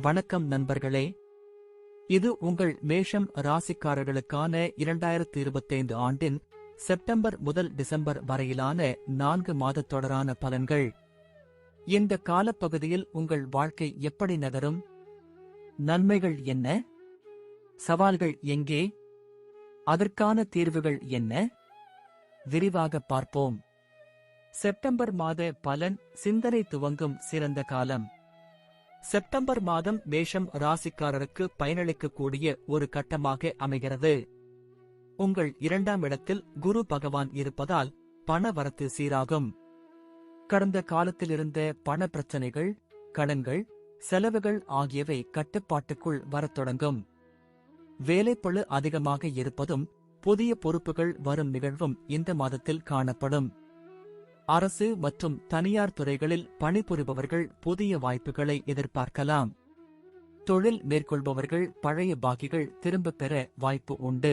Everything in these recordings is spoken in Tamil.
வணக்கம் நண்பர்களே. இது உங்கள் மேஷம் ராசிக்காரர்களுக்கான 2025 ஆண்டின் செப்டம்பர் முதல் டிசம்பர் வரையிலான 4 மாத தொடரான பலன்கள். இந்த காலப்பகுதியில் உங்கள் வாழ்க்கை எப்படி நகரும்? நன்மைகள் என்ன? சவால்கள் எங்கே? அதற்கான தீர்வுகள் என்ன? விரிவாக பார்ப்போம். செப்டம்பர் மாத பலன். சிந்தனை துவங்கும் சிறந்த காலம். செப்டம்பர் மாதம் மேஷம் ராசிக்காரருக்கு பயனளிக்கக்கூடிய ஒரு கட்டமாக அமைகிறது. உங்கள் 2ஆம் இடத்தில் குரு பகவான் இருப்பதால் பண வரத்து சீராகும். கடந்த காலத்திலிருந்த பண பிரச்சனைகள், கடன்கள், செலவுகள் ஆகியவை கட்டுப்பாட்டுக்குள் வரத் தொடங்கும். வேலைப்பளு அதிகமாக இருப்பதும் புதிய பொறுப்புகள் வரும் நிகழ்வும் இந்த மாதத்தில் காணப்படும். அரசு மற்றும் தனியார் துறைகளில் பணிபுரிபவர்கள் புதிய வாய்ப்புகளை எதிர்பார்க்கலாம். தொழில் மேற்கொள்பவர்கள் பழைய பாக்கிகள் திரும்பப் பெற வாய்ப்பு உண்டு.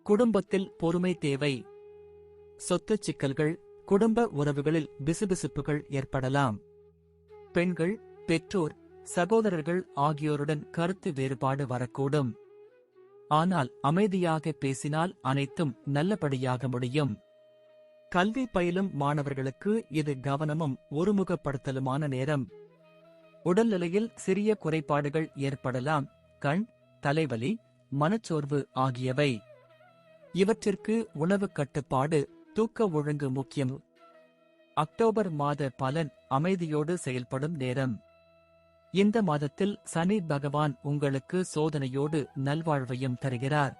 குடும்பத்தில் பொறுமை தேவை. சொத்து சிக்கல்கள், குடும்ப உறவுகளில் பிசுபிசுப்புகள் ஏற்படலாம். பெண்கள், பெற்றோர், சகோதரர்கள் ஆகியோருடன் கருத்து வேறுபாடு வரக்கூடும். ஆனால் அமைதியாக பேசினால் அனைத்தும் நல்லபடியாக முடியும். கல்வி பயிலும் மாணவர்களுக்கு இது கவனமும் ஒருமுகப்படுத்தலுமான நேரம். உடல்நிலையில் சிறிய குறைபாடுகள் ஏற்படலாம். கண், தலைவலி, மனச்சோர்வு ஆகியவை. இவற்றிற்கு உணவு கட்டுப்பாடு, தூக்க ஒழுங்கு முக்கியம். அக்டோபர் மாத பலன். அமைதியோடு செயல்படும் நேரம். இந்த மாதத்தில் சனி பகவான் உங்களுக்கு சோதனையோடு நல்வாழ்வையும் தருகிறார்.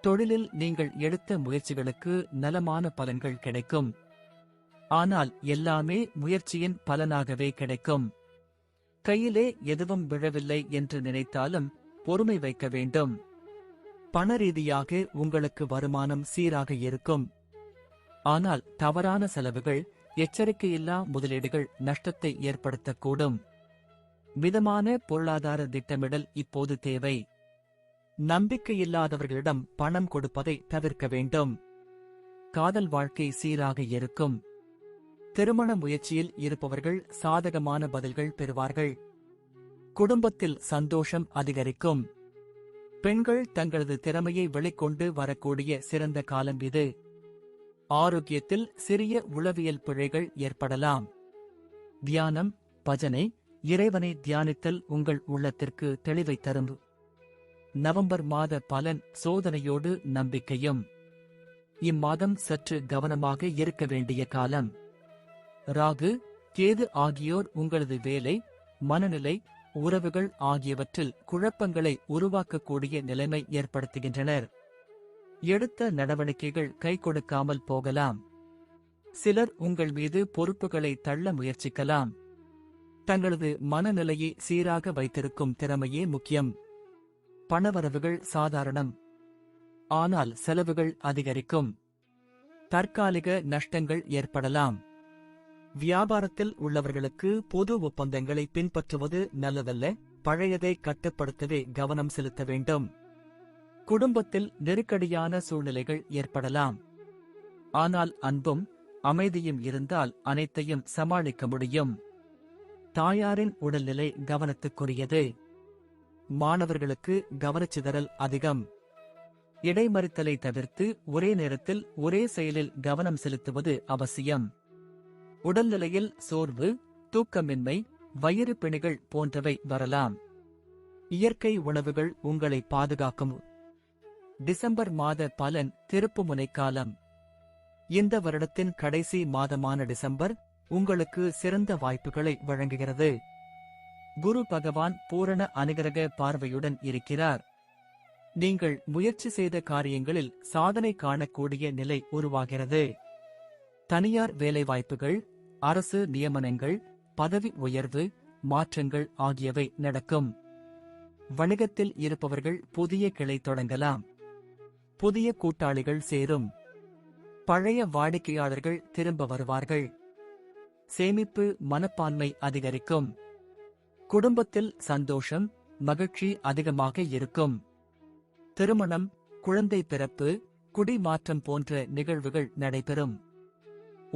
தொழிலில் நீங்கள் எடுத்த முயற்சிகளுக்கு நலமான பலன்கள் கிடைக்கும். ஆனால் எல்லாமே முயற்சியின் பலனாகவே கிடைக்கும். கையிலே எதுவும் விழவில்லை என்று நினைத்தாலும் பொறுமை வைக்க வேண்டும். பண ரீதியாக உங்களுக்கு வருமானம் சீராக இருக்கும். ஆனால் தவறான செலவுகள், எச்சரிக்கையில்லா முதலீடுகள் நஷ்டத்தை ஏற்படுத்தக்கூடும். மிதமான பொருளாதார திட்டமிடல் இப்போது தேவை. நம்பிக்கையில்லாதவர்களிடம் பணம் கொடுப்பதை தவிர்க்க வேண்டும். காதல் வாழ்க்கை சீராக இருக்கும். திருமண முயற்சியில் இருப்பவர்கள் சாதகமான பதில்கள் பெறுவார்கள். குடும்பத்தில் சந்தோஷம் அதிகரிக்கும். பெண்கள் தங்களது திறமையை வெளிக்கொண்டு வரக்கூடிய சிறந்த காலம் இது. ஆரோக்கியத்தில் சிறிய உளவியல் பிழைகள் ஏற்படலாம். தியானம், பஜனை, இறைவனை தியானித்தல் உங்கள் உள்ளத்திற்கு தெளிவை தரும். நவம்பர் மாத பலன். சோதனையோடு நம்பிக்கையும். இம்மாதம் சற்று கவனமாக இருக்க வேண்டிய காலம். ராகு, கேது ஆகியோர் உங்களது வேலை, மனநிலை, உறவுகள் ஆகியவற்றில் குழப்பங்களை உருவாக்கக்கூடிய நிலைமை ஏற்படுத்துகின்றனர். எடுத்த நடவடிக்கைகள் கை கொடுக்காமல் போகலாம். சிலர் உங்கள் மீது பொறுப்புகளை தள்ள முயற்சிக்கலாம். தங்களது மனநிலையை சீராக வைத்திருக்கும் திறமையே முக்கியம். பணவரவுகள் சாதாரணம். ஆனால் செலவுகள் அதிகரிக்கும். தற்காலிக நஷ்டங்கள் ஏற்படலாம். வியாபாரத்தில் உள்ளவர்களுக்கு பொது ஒப்பந்தங்களை பின்பற்றுவது நல்லதல்ல. பழையதை கட்டுப்படுத்தவே கவனம் செலுத்த வேண்டும். குடும்பத்தில் நெருக்கடியான சூழ்நிலைகள் ஏற்படலாம். ஆனால் அன்பும் அமைதியும் இருந்தால் அனைத்தையும் சமாளிக்க முடியும். தாயாரின் உடல்நிலை கவனத்துக்குரியது. மாணவர்களுக்கு கவனச்சிதறல் அதிகம். இடைமறித்தலை தவிர்த்து ஒரே நேரத்தில் ஒரே செயலில் கவனம் செலுத்துவது அவசியம். உடல்நிலையில் சோர்வு, தூக்கமின்மை, வயிறு பிணிகள் போன்றவை வரலாம். இயற்கை உணவுகள் உங்களை பாதுகாக்கும். டிசம்பர் மாத பலன். திருப்புமுனை காலம். இந்த வருடத்தின் கடைசி மாதமான டிசம்பர் உங்களுக்கு சிறந்த வாய்ப்புகளை வழங்குகிறது. குரு பகவான் பூரண அனுகிரக பார்வையுடன் இருக்கிறார். நீங்கள் முயற்சி செய்த காரியங்களில் சாதனை காணக்கூடிய நிலை உருவாகிறது. தனியார் வேலைவாய்ப்புகள், அரசு நியமனங்கள், பதவி உயர்வு, மாற்றங்கள் ஆகியவை நடக்கும். வணிகத்தில் இருப்பவர்கள் புதிய கிளை தொடங்கலாம். புதிய கூட்டாளிகள் சேரும். பழைய வாடிக்கையாளர்கள் திரும்ப வருவார்கள். சேமிப்பு மனப்பான்மை அதிகரிக்கும். குடும்பத்தில் சந்தோஷம், மகிழ்ச்சி அதிகமாக இருக்கும். திருமணம், குழந்தை பிறப்பு, குடிமாற்றம் போன்ற நிகழ்வுகள் நடைபெறும்.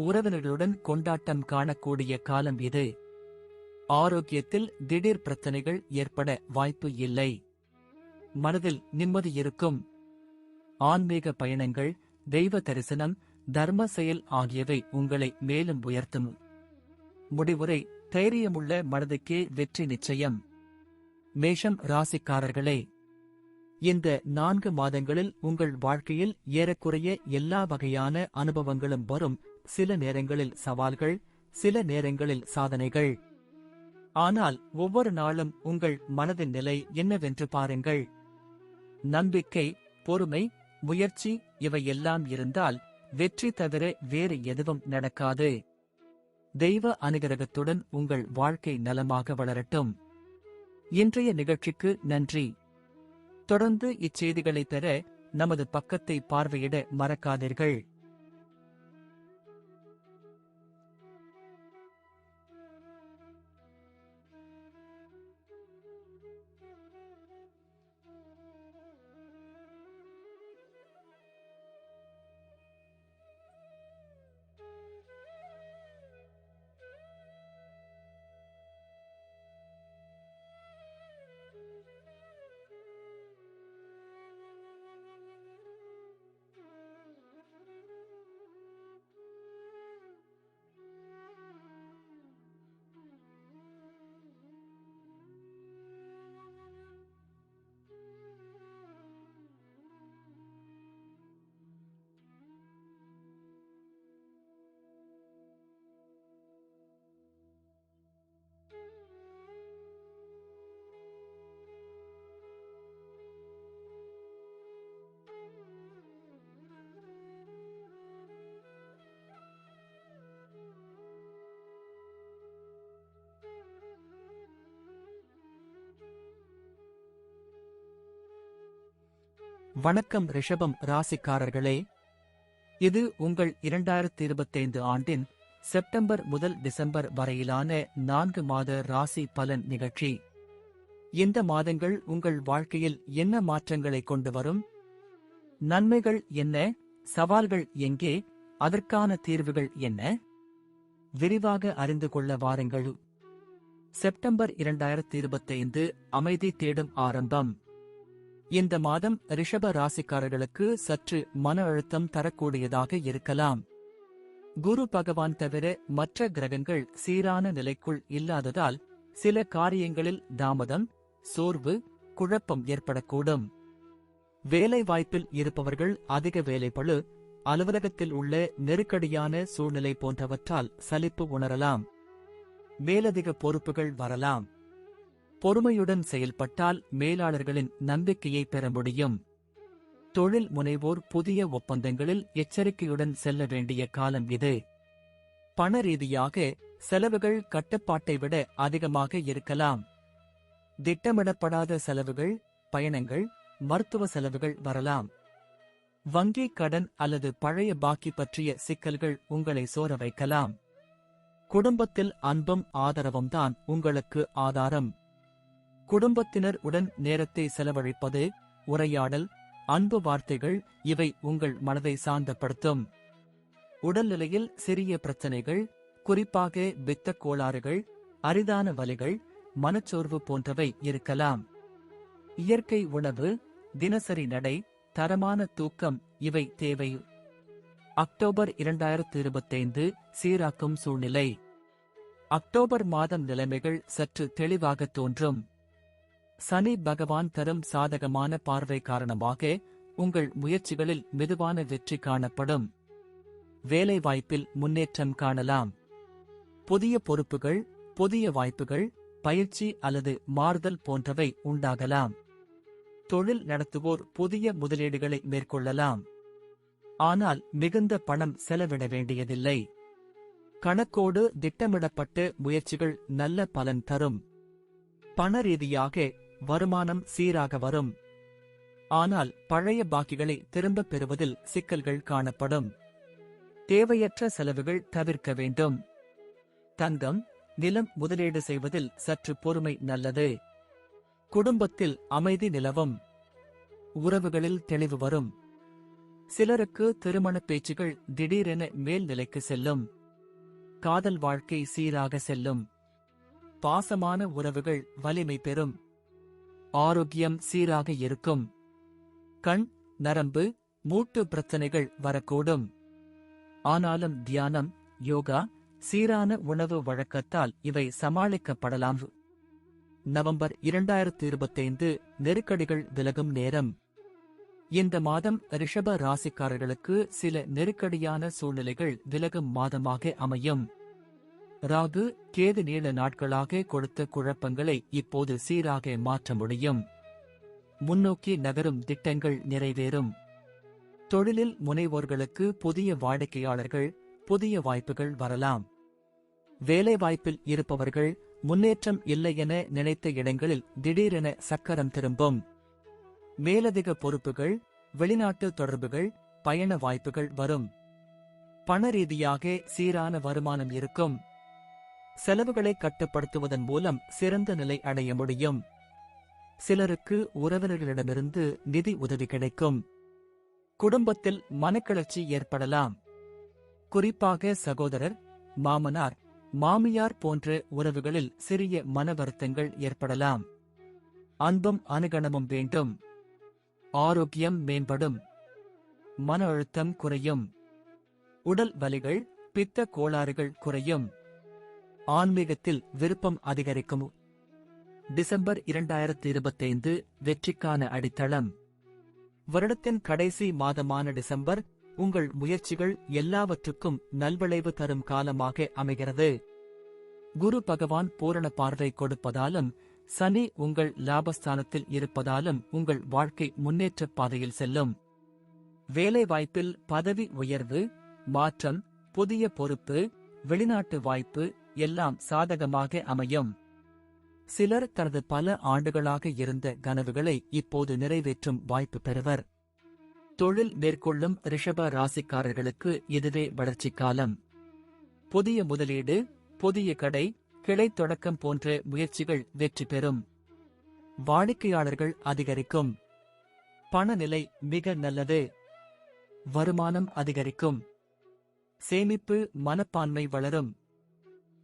உறவினர்களுடன் கொண்டாட்டம் காணக்கூடிய காலம் இது. ஆரோக்கியத்தில் திடீர் பிரச்சனைகள் ஏற்பட வாய்ப்பு இல்லை. மனதில் நிம்மதி இருக்கும். ஆன்மீக பயணங்கள், தெய்வ தரிசனம், தர்ம செயல் ஆகியவை உங்களை மேலும் உயர்த்தும். முடிவுரை: தைரியமுள்ள மனதுக்கே வெற்றி நிச்சயம். மேஷம் ராசிக்காரர்களே, இந்த 4 மாதங்களில் உங்கள் வாழ்க்கையில் ஏறக்குறைய எல்லா வகையான அனுபவங்களும் வரும். சில நேரங்களில் சவால்கள், சில நேரங்களில் சாதனைகள். ஆனால் ஒவ்வொரு நாளும் உங்கள் மனதின் நிலை என்னவென்று பாருங்கள். நம்பிக்கை, பொறுமை, முயற்சி இவையெல்லாம் இருந்தால் வெற்றி தவிர வேறு எதுவும் நடக்காது. தெய்வ அனுகிரகத்துடன் உங்கள் வாழ்க்கை நலமாக வளரட்டும். இன்றைய நிகழ்ச்சிக்கு நன்றி. தொடர்ந்து இச்செய்திகளை பெற நமது பக்கத்தை பார்வையிட மறக்காதீர்கள். வணக்கம் ரிஷபம் ராசிக்காரர்களே, இது உங்கள் 2025 ஆண்டின் செப்டம்பர் முதல் டிசம்பர் வரையிலான 4 மாத ராசி பலன் நிகழ்ச்சி. இந்த மாதங்கள் உங்கள் வாழ்க்கையில் என்ன மாற்றங்களை கொண்டு வரும்? நன்மைகள் என்ன? சவால்கள் எங்கே? அதற்கான தீர்வுகள் என்ன? விரிவாக அறிந்து கொள்ள வாருங்கள். செப்டம்பர் 2025 அமைதி தேடும் ஆரம்பம். இந்த மாதம் ரிஷப ராசிக்காரர்களுக்கு சற்று மன அழுத்தம் தரக்கூடியதாக இருக்கலாம். குரு பகவான் தவிர மற்ற கிரகங்கள் சீரான நிலைக்குள் இல்லாததால் சில காரியங்களில் தாமதம், சோர்வு, குழப்பம் ஏற்படக்கூடும். வேலை வாய்ப்பில் இருப்பவர்கள் அதிக வேலைப்பளு, அலுவலகத்தில் உள்ள நெருக்கடியான சூழ்நிலை போன்றவற்றால் சலிப்பு உணரலாம். மேலதிக பொறுப்புகள் வரலாம். பொறுமையுடன் செயல்பட்டால் மேலாளர்களின் நம்பிக்கையை பெற முடியும். தொழில் முனைவோர் புதிய ஒப்பந்தங்களில் எச்சரிக்கையுடன் செல்ல வேண்டிய காலம் இது. பண ரீதியாக செலவுகள் கட்டுப்பாட்டை விட அதிகமாக இருக்கலாம். திட்டமிடப்படாத செலவுகள், பயணங்கள், மருத்துவ செலவுகள் வரலாம். வங்கி கடன் அல்லது பழைய பாக்கி பற்றிய சிக்கல்கள் உங்களை சோர வைக்கலாம். குடும்பத்தில் அன்பும் ஆதரவும் தான் உங்களுக்கு ஆதாரம். குடும்பத்தினர் உடன் நேரத்தை செலவழிப்பது, உரையாடல், அன்பு வார்த்தைகள் இவை உங்கள் மனதை சாந்தப்படுத்தும். உடல்நிலையில் சிறிய பிரச்சனைகள், குறிப்பாக பித்தக் கோளாறுகள், அரிதான வலிகள், மனச்சோர்வு போன்றவை இருக்கலாம். இயற்கை உணவு, தினசரி நடை, தரமான தூக்கம் இவை தேவை. அக்டோபர் 2025 சீராக்கும் சூழ்நிலை. அக்டோபர் மாதம் நிலைமைகள் சற்று தெளிவாக தோன்றும். சனி பகவான் தரும் சாதகமான பார்வை காரணமாக உங்கள் முயற்சிகளில் மெதுவான வெற்றி காணப்படும். வேலைவாய்ப்பில் முன்னேற்றம் காணலாம். புதிய பொறுப்புகள், புதிய வாய்ப்புகள், பயிற்சி அல்லது மாறுதல் போன்றவை உண்டாகலாம். தொழில் நடத்துவோர் புதிய முதலீடுகளை மேற்கொள்ளலாம். ஆனால் மிகுந்த பணம் செலவிட வேண்டியதில்லை. கணக்கோடு திட்டமிடப்பட்ட முயற்சிகள் நல்ல பலன் தரும். பண ரீதியாக வருமானம் சீராக வரும். ஆனால் பழைய பாக்கிகளை திரும்பப் பெறுவதில் சிக்கல்கள் காணப்படும். தேவையற்ற செலவுகள் தவிர்க்க வேண்டும். தங்கம், நிலம் முதலீடு செய்வதில் சற்று பொறுமை நல்லது. குடும்பத்தில் அமைதி நிலவும். உறவுகளில் தெளிவு வரும். சிலருக்கு திருமண பேச்சுகள் திடீரென மேல்நிலைக்கு செல்லும். காதல் வாழ்க்கை சீராக செல்லும். பாசமான உறவுகள் வலிமை பெறும். ஆரோக்கியம் சீராக இருக்கும். கண், நரம்பு, மூட்டு பிரச்சனைகள் வரக்கூடும். ஆனாலும் தியானம், யோகா, சீரான உணவு வழக்கத்தால் இவை சமாளிக்கப்படலாம். நவம்பர் 2025 நெருக்கடிகள் விலகும் நேரம். இந்த மாதம் ரிஷப ராசிக்காரர்களுக்கு சில நெருக்கடியான சூழ்நிலைகள் விலகும் மாதமாக அமையும். ராகு, கேது நீண்ட நாட்களாக கொடுத்த குழப்பங்களை இப்போது சீராக மாற்ற முடியும். முன்னோக்கி நகரும் திட்டங்கள் நிறைவேறும். தொழிலில் முனைவோர்களுக்கு புதிய வாடிக்கையாளர்கள், புதிய வாய்ப்புகள் வரலாம். வேலைவாய்ப்பில் இருப்பவர்கள் முன்னேற்றம் இல்லை என நினைத்த இடங்களில் திடீரென சக்கரம் திரும்பும். மேலதிக பொறுப்புகள், வெளிநாட்டு தொடர்புகள், பயண வாய்ப்புகள் வரும். பண ரீதியாக சீரான வருமானம் இருக்கும். செலவுகளை கட்டுப்படுத்துவதன் மூலம் சிறந்த நிலை அடைய முடியும். சிலருக்கு உறவினர்களிடமிருந்து நிதி உதவி கிடைக்கும். குடும்பத்தில் மனக்கிளர்ச்சி ஏற்படலாம். குறிப்பாக சகோதரர், மாமனார், மாமியார் போன்ற உறவுகளில் சிறிய மன வருத்தங்கள் ஏற்படலாம். அன்பும் அனுகணமும் வேண்டும். ஆரோக்கியம் மேம்படும். மன அழுத்தம் குறையும். உடல் வலிகள், பித்த கோளாறுகள் குறையும். ஆன்மீகத்தில் விருப்பம் அதிகரிக்கும். டிசம்பர் 2025 வெற்றிக்கான அடித்தளம். வருடத்தின் கடைசி மாதமான டிசம்பர் உங்கள் முயற்சிகள் எல்லாவற்றுக்கும் நல்விளைவு தரும் காலமாக அமைகிறது. குரு பகவான் பூரண பார்வை கொடுப்பதாலும் சனி உங்கள் லாபஸ்தானத்தில் இருப்பதாலும் உங்கள் வாழ்க்கை முன்னேற்ற பாதையில் செல்லும். வேலைவாய்ப்பில் பதவி உயர்வு, மாற்றம், புதிய பொறுப்பு, வெளிநாட்டு வாய்ப்பு எல்லாம் சாதகமாக அமையும். சிலர் தனது பல ஆண்டுகளாக இருந்த கனவுகளை இப்போது நிறைவேற்றும் வாய்ப்பு பெறுவர். தொழில் மேற்கொள்ளும் ரிஷப ராசிக்காரர்களுக்கு இதுவே வளர்ச்சி காலம். புதிய முதலீடு, புதிய கடை, கிளை தொடக்கம் போன்ற முயற்சிகள் வெற்றி பெறும். வாடிக்கையாளர்கள் அதிகரிக்கும். பணநிலை மிக நல்லது. வருமானம் அதிகரிக்கும். சேமிப்பு மனப்பான்மை வளரும்.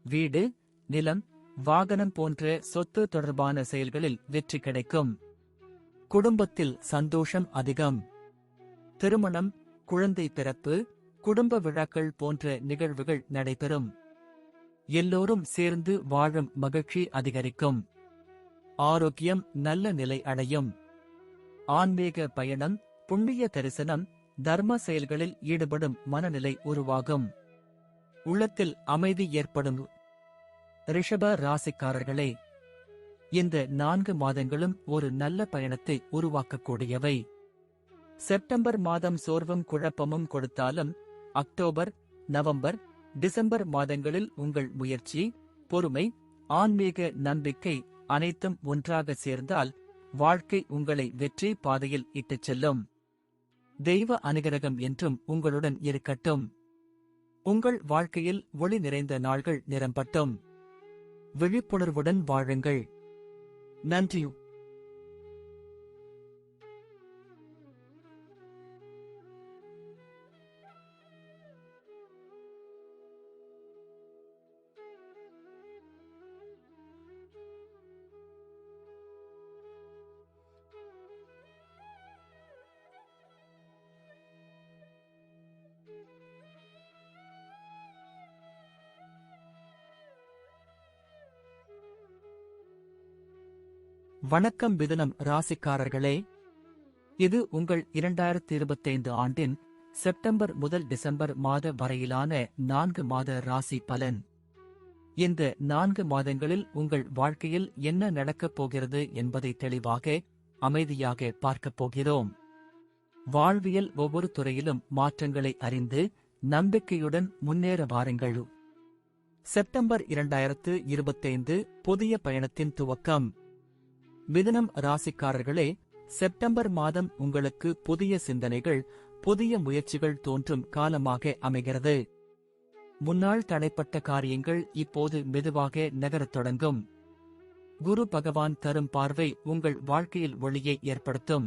வீடு, நிலம், வாகனம் போன்ற சொத்து தொடர்பான செயல்களில் வெற்றி கிடைக்கும். குடும்பத்தில் சந்தோஷம் அதிகம். திருமணம், குழந்தை பிறப்பு, குடும்ப விழாக்கள் போன்ற நிகழ்வுகள் நடைபெறும். எல்லோரும் சேர்ந்து வாழும் மகிழ்ச்சி அதிகரிக்கும். ஆரோக்கியம் நல்ல நிலை அடையும். ஆன்மீக பயணம், புண்ணிய தரிசனம், தர்ம செயல்களில் ஈடுபடும் மனநிலை உருவாகும். உள்ளத்தில் அமைதி ஏற்படும். ரிஷப ராசிக்காரர்களே, இந்த 4 மாதங்களும் ஒரு நல்ல பயணத்தை உருவாக்கக்கூடியவை. செப்டம்பர் மாதம் சோர்வும் குழப்பமும் கொடுத்தாலும் அக்டோபர், நவம்பர், டிசம்பர் மாதங்களில் உங்கள் முயற்சி, பொறுமை, ஆன்மீக நம்பிக்கை அனைத்தும் ஒன்றாக சேர்ந்தால் வாழ்க்கை உங்களை வெற்றி பாதையில் இட்டுச் செல்லும். தெய்வ அனுகிரகம் என்றும் உங்களுடன் இருக்கட்டும். உங்கள் வாழ்க்கையில் ஒளி நிறைந்த நாள்கள் நிரம்பட்டும். விழிப்புணர்வுடன் வாழுங்கள். நன்றி. வணக்கம் மிதுனம் ராசிக்காரர்களே, இது உங்கள் 2025 ஆண்டின் செப்டம்பர் முதல் டிசம்பர் மாத வரையிலான 4 மாத ராசி பலன். இந்த 4 மாதங்களில் உங்கள் வாழ்க்கையில் என்ன நடக்கப் போகிறது என்பதை தெளிவாக, அமைதியாக பார்க்கப் போகிறோம். வாழ்வியல் ஒவ்வொரு துறையிலும் மாற்றங்களை அறிந்து நம்பிக்கையுடன் முன்னேற வாருங்கள். செப்டம்பர் 2025 புதிய பயணத்தின் துவக்கம். மிதுனம் ராசிக்காரர்களே, செப்டம்பர் மாதம் உங்களுக்கு புதிய சிந்தனைகள், புதிய முயற்சிகள் தோன்றும் காலமாக அமைகிறது. முன்னாள் தடைப்பட்ட காரியங்கள் இப்போது மெதுவாக நகரத் தொடங்கும். குரு பகவான் தரும் பார்வை உங்கள் வாழ்க்கையில் ஒளியை ஏற்படுத்தும்.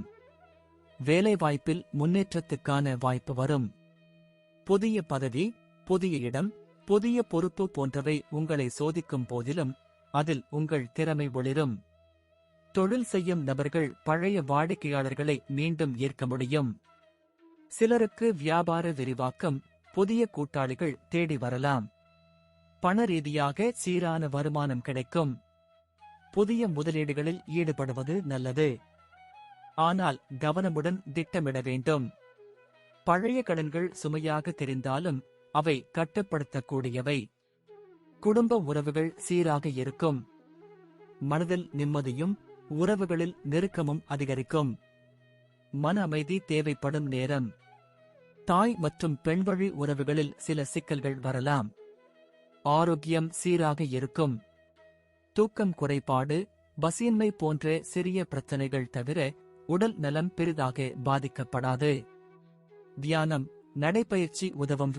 வேலைவாய்ப்பில் முன்னேற்றத்துக்கான வாய்ப்பு வரும். புதிய பதவி, புதிய இடம், புதிய பொறுப்பு போன்றவை உங்களை சோதிக்கும் போதிலும் அதில் உங்கள் திறமை ஒளிரும். தொழில் செய்யும் நபர்கள் பழைய வாடிக்கையாளர்களை மீண்டும் ஈர்க்க முடியும். சிலருக்கு வியாபார விரிவாக்கம், புதிய கூட்டாளிகள் தேடி வரலாம். பண ரீதியாக சீரான வருமானம் கிடைக்கும். புதிய முதலீடுகளில் ஈடுபடுவது நல்லது. ஆனால் கவனமுடன் திட்டமிட வேண்டும். பழைய கடன்கள் சுமையாக தெரிந்தாலும் அவை கட்டுப்படுத்தக்கூடியவை. குடும்ப உறவுகள் சீராக இருக்கும். மனதில் நிம்மதியும் உறவுகளில் நெருக்கமும் அதிகரிக்கும். மன அமைதி தேவைப்படும் நேரம். தாய் மற்றும் பெண்வழி உறவுகளில் சில சிக்கல்கள் வரலாம். ஆரோக்கியம் சீராக இருக்கும். தூக்கம் குறைபாடு, பசியின்மை போன்ற சிறிய பிரச்சனைகள் தவிர உடல் நலம் பெரிதாக பாதிக்கப்படாது. தியானம், நடைப்பயிற்சி உதவும்.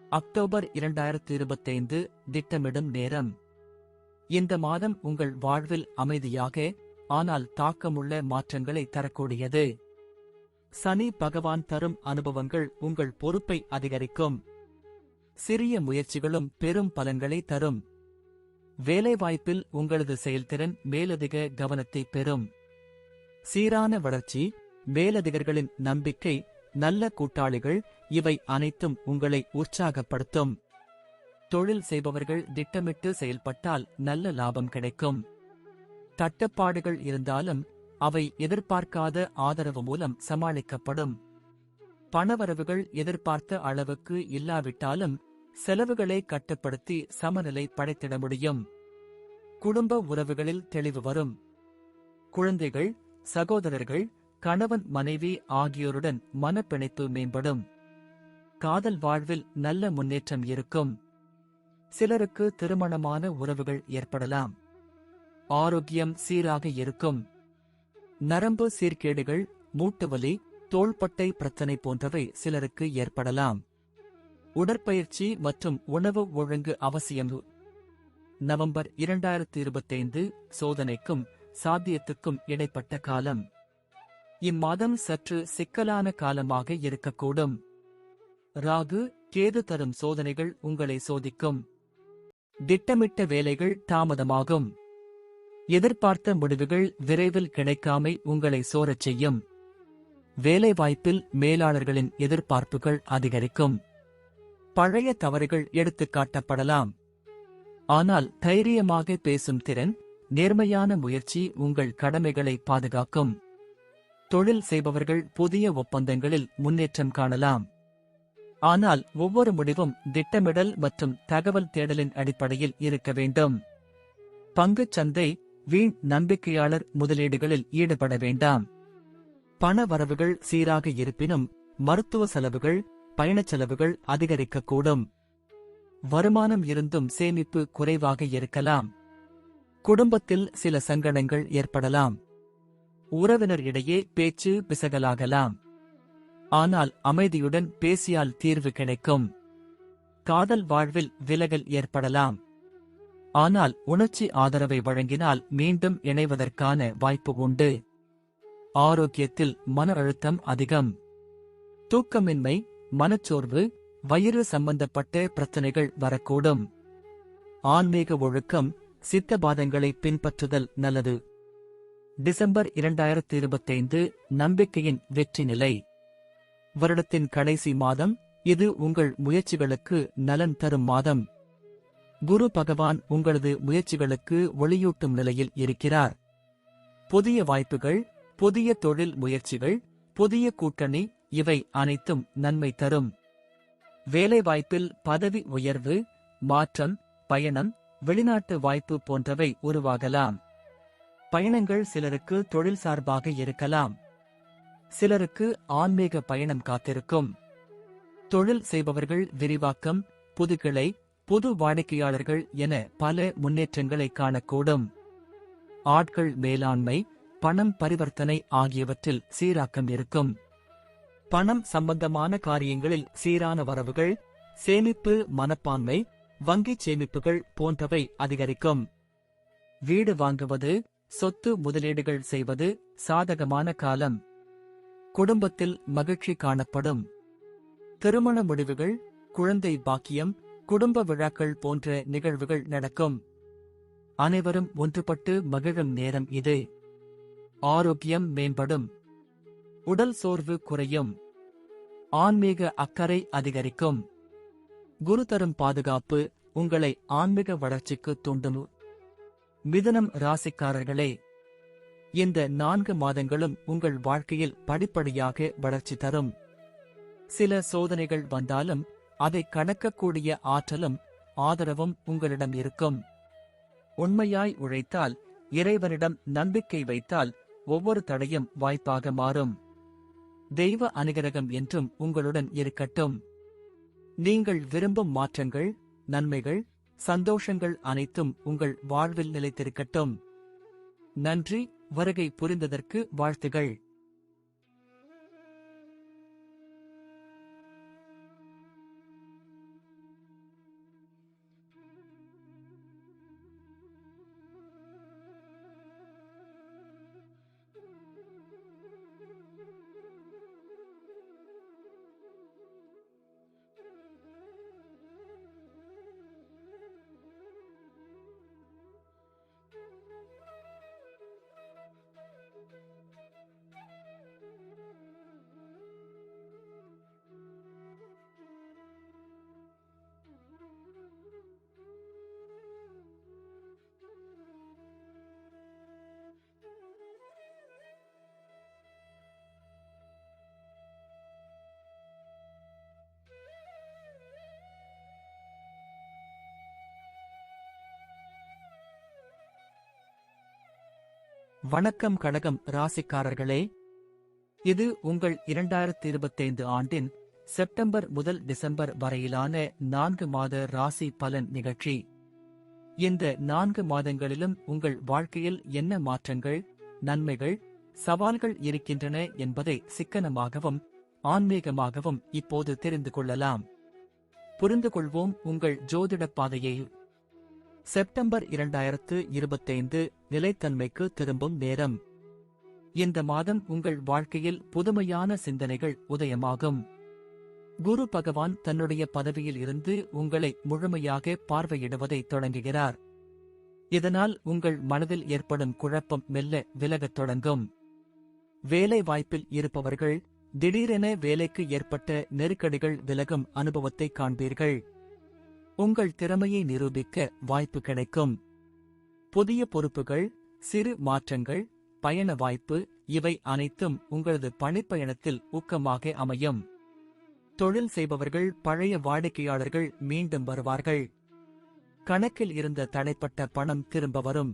அக்டோபர் 2025 திட்டமிடும் நேரம். இந்த மாதம் உங்கள் வாழ்வில் அமைதியாக, ஆனால் தாக்கமுள்ள மாற்றங்களை தரக்கூடியது. சனி பகவான் தரும் அனுபவங்கள் உங்கள் பொறுப்பை அதிகரிக்கும். சிறிய முயற்சிகளும் பெரும் பலன்களை தரும். வேலைவாய்ப்பில் உங்களது செயல்திறன் மேலதிக கவனத்தை பெறும். சீரான வளர்ச்சி, மேலதிகர்களின் நம்பிக்கை, நல்ல கூட்டாளிகள், இவை அனைத்தும் உங்களை உற்சாகப்படுத்தும். தொழில் செய்பவர்கள் திட்டமிட்டு செயல்பட்டால் நல்ல லாபம் கிடைக்கும். தட்டுப்பாடுகள் இருந்தாலும் அவை எதிர்பார்க்காத ஆதரவு மூலம் சமாளிக்கப்படும். பணவரவுகள் எதிர்பார்த்த அளவுக்கு இல்லாவிட்டாலும் செலவுகளை கட்டுப்படுத்தி சமநிலை படைத்திட முடியும். குடும்ப உறவுகளில் தெளிவு வரும். குழந்தைகள், சகோதரர்கள், கணவன் மனைவி ஆகியோருடன் மனப்பிணைப்பு மேம்படும். காதல் வாழ்வில் நல்ல முன்னேற்றம் இருக்கும். சிலருக்கு திருமணமான உறவுகள் ஏற்படலாம். ஆரோக்கியம் சீராக இருக்கும். நரம்பு சீர்கேடுகள், மூட்டுவலி, தோள்பட்டை பிரச்சனை போன்றவை சிலருக்கு ஏற்படலாம். உடற்பயிற்சி மற்றும் உணவு ஒழுங்கு அவசியம். நவம்பர் 2025 சோதனைக்கும் சாத்தியத்துக்கும் இடைப்பட்ட காலம். இம்மாதம் சற்று சிக்கலான காலமாக இருக்கக்கூடும். ராகு, கேது தரும் சோதனைகள் உங்களை சோதிக்கும். திட்டமிட்ட வேலைகள் தாமதமாகும். எதிர்பார்த்த முடிவுகள் விரைவில் கிடைக்காமை உங்களை சோரச் செய்யும். வேலைவாய்ப்பில் மேலாளர்களின் எதிர்பார்ப்புகள் அதிகரிக்கும். பழைய தவறுகள் எடுத்துக்காட்டப்படலாம். ஆனால் தைரியமாக பேசும் திறன், நேர்மையான முயற்சி உங்கள் கடமைகளை பாதுகாக்கும். தொழில் செய்பவர்கள் புதிய ஒப்பந்தங்களில் முன்னேற்றம் காணலாம். ஆனால் ஒவ்வொரு முடிவும் திட்டமிடல் மற்றும் தகவல் தேடலின் அடிப்படையில் இருக்க வேண்டும். பங்குச் சந்தை, வீண் நம்பிக்கையாளர் முதலீடுகளில் ஈடுபட வேண்டாம். பண வரவுகள் சீராக இருப்பினும் மருத்துவ செலவுகள், பயணச் செலவுகள் அதிகரிக்கக்கூடும். வருமானம் இருந்தும் சேமிப்பு குறைவாக இருக்கலாம். குடும்பத்தில் சில சங்கடங்கள் ஏற்படலாம். உறவினர் இடையே பேச்சு பிசகலாகலாம். ஆனால் அமைதியுடன் பேசியால் தீர்வு கிடைக்கும். காதல் வாழ்வில் விலகல் ஏற்படலாம். ஆனால் உணர்ச்சி ஆதரவை வழங்கினால் மீண்டும் இணைவதற்கான வாய்ப்பு உண்டு. ஆரோக்கியத்தில் மன அழுத்தம் அதிகம். தூக்கமின்மை, மனச்சோர்வு, வயிறு சம்பந்தப்பட்ட பிரச்சனைகள் வரக்கூடும். ஆன்மீக ஒழுக்கம், சித்தபாதங்களை பின்பற்றுதல் நல்லது. டிசம்பர் 2025 நம்பிக்கையின் வெற்றி நிலை. வருடத்தின் கடைசி மாதம், இது உங்கள் முயற்சிகளுக்கு நலன் தரும் மாதம். குரு பகவான் உங்களது முயற்சிகளுக்கு ஒளியூட்டும் நிலையில் இருக்கிறார். புதிய வாய்ப்புகள், புதிய தொழில் முயற்சிகள், புதிய கூட்டணி, இவை அனைத்தும் நன்மை தரும். வேலைவாய்ப்பில் பதவி உயர்வு, மாற்றம், பயணம், வெளிநாட்டு வாய்ப்பு போன்றவை உருவாகலாம். பயணங்கள் சிலருக்கு தொழில் சார்பாக இருக்கலாம். சிலருக்கு ஆன்மீக பயணம் காத்திருக்கும். தொழில் செய்பவர்கள் விரிவாக்கம், புதுகிளை, புது வாடிக்கையாளர்கள் என பல முன்னேற்றங்களை காணக்கூடும். ஆட்கள் மேலாண்மை, பணம் பரிவர்த்தனை ஆகியவற்றில் சீராக்கம் இருக்கும். பணம் சம்பந்தமான காரியங்களில் சீரான வரவுகள், சேமிப்பு மனப்பான்மை, வங்கிச் சேமிப்புகள் போன்றவை அதிகரிக்கும். வீடு வாங்குவது, சொத்து முதலீடுகள் செய்வது சாதகமான காலம். குடும்பத்தில் மகிழ்ச்சி காணப்படும். திருமண முடிவுகள், குழந்தை பாக்கியம், குடும்ப விழாக்கள் போன்ற நிகழ்வுகள் நடக்கும். அனைவரும் ஒன்றுபட்டு மகிழும் நேரம் இது. ஆரோக்கியம் மேம்படும். உடல் சோர்வு குறையும். ஆன்மீக அக்கறை அதிகரிக்கும். குரு தரும் பாதுகாப்பு உங்களை ஆன்மீக வளர்ச்சிக்கு தூண்டும். மிதுனம் ராசிக்காரர்களே, இந்த 4 மாதங்களும் உங்கள் வாழ்க்கையில் படிப்படியாக வளர்ச்சி தரும். சில சோதனைகள் வந்தாலும் அதை கடக்கக்கூடிய ஆற்றலும் ஆதரவும் உங்களிடம் இருக்கும். உண்மையாய் உழைத்தால், இறைவனிடம் நம்பிக்கை வைத்தால் ஒவ்வொரு தடையும் வாய்ப்பாக மாறும். தெய்வ அனுகிரகம் என்றும் உங்களுடன் இருக்கட்டும். நீங்கள் விரும்பும் மாற்றங்கள், நன்மைகள், சந்தோஷங்கள் அனைத்தும் உங்கள் வாழ்வில் நிலைத்திருக்கட்டும். நன்றி. வருகை புரிந்ததற்கு வாழ்த்துகள். வணக்கம் கடகம் ராசிக்காரர்களே, இது உங்கள் 2025 ஆண்டின் செப்டம்பர் முதல் டிசம்பர் வரையிலான 4 மாத ராசி பலன் நிகழ்ச்சி. இந்த 4 மாதங்களிலும் உங்கள் வாழ்க்கையில் என்ன மாற்றங்கள், நன்மைகள், சவால்கள் இருக்கின்றன என்பதை சிக்கனமாகவும் ஆன்மீகமாகவும் இப்போது தெரிந்து கொள்ளலாம். புரிந்து கொள்வோம் உங்கள் ஜோதிட பாதையை. செப்டம்பர் 2025 நிலைத்தன்மைக்கு திரும்பும் நேரம். இந்த மாதம் உங்கள் வாழ்க்கையில் புதுமையான சிந்தனைகள் உதயமாகும். குரு பகவான் தன்னுடைய பதவியில் இருந்து உங்களை முழுமையாக பார்வையிடுவதை தொடங்குகிறார். இதனால் உங்கள் மனதில் ஏற்படும் குழப்பம் மெல்ல விலகத் தொடங்கும். வேலை வாய்ப்பில் இருப்பவர்கள் திடீரென வேலைக்கு ஏற்பட்ட நெருக்கடிகள் விலகும் அனுபவத்தை காண்பீர்கள். உங்கள் திறமையை நிரூபிக்க வாய்ப்பு கிடைக்கும். புதிய பொறுப்புகள், சிறு மாற்றங்கள், பயண வாய்ப்பு இவை அனைத்தும் உங்களது பணிப்பயணத்தில் ஊக்கமாக அமையும். தொழில் செய்பவர்கள் பழைய வாடிக்கையாளர்கள் மீண்டும் வருவார்கள். கணக்கில் இருந்த தடைப்பட்ட பணம் திரும்ப வரும்.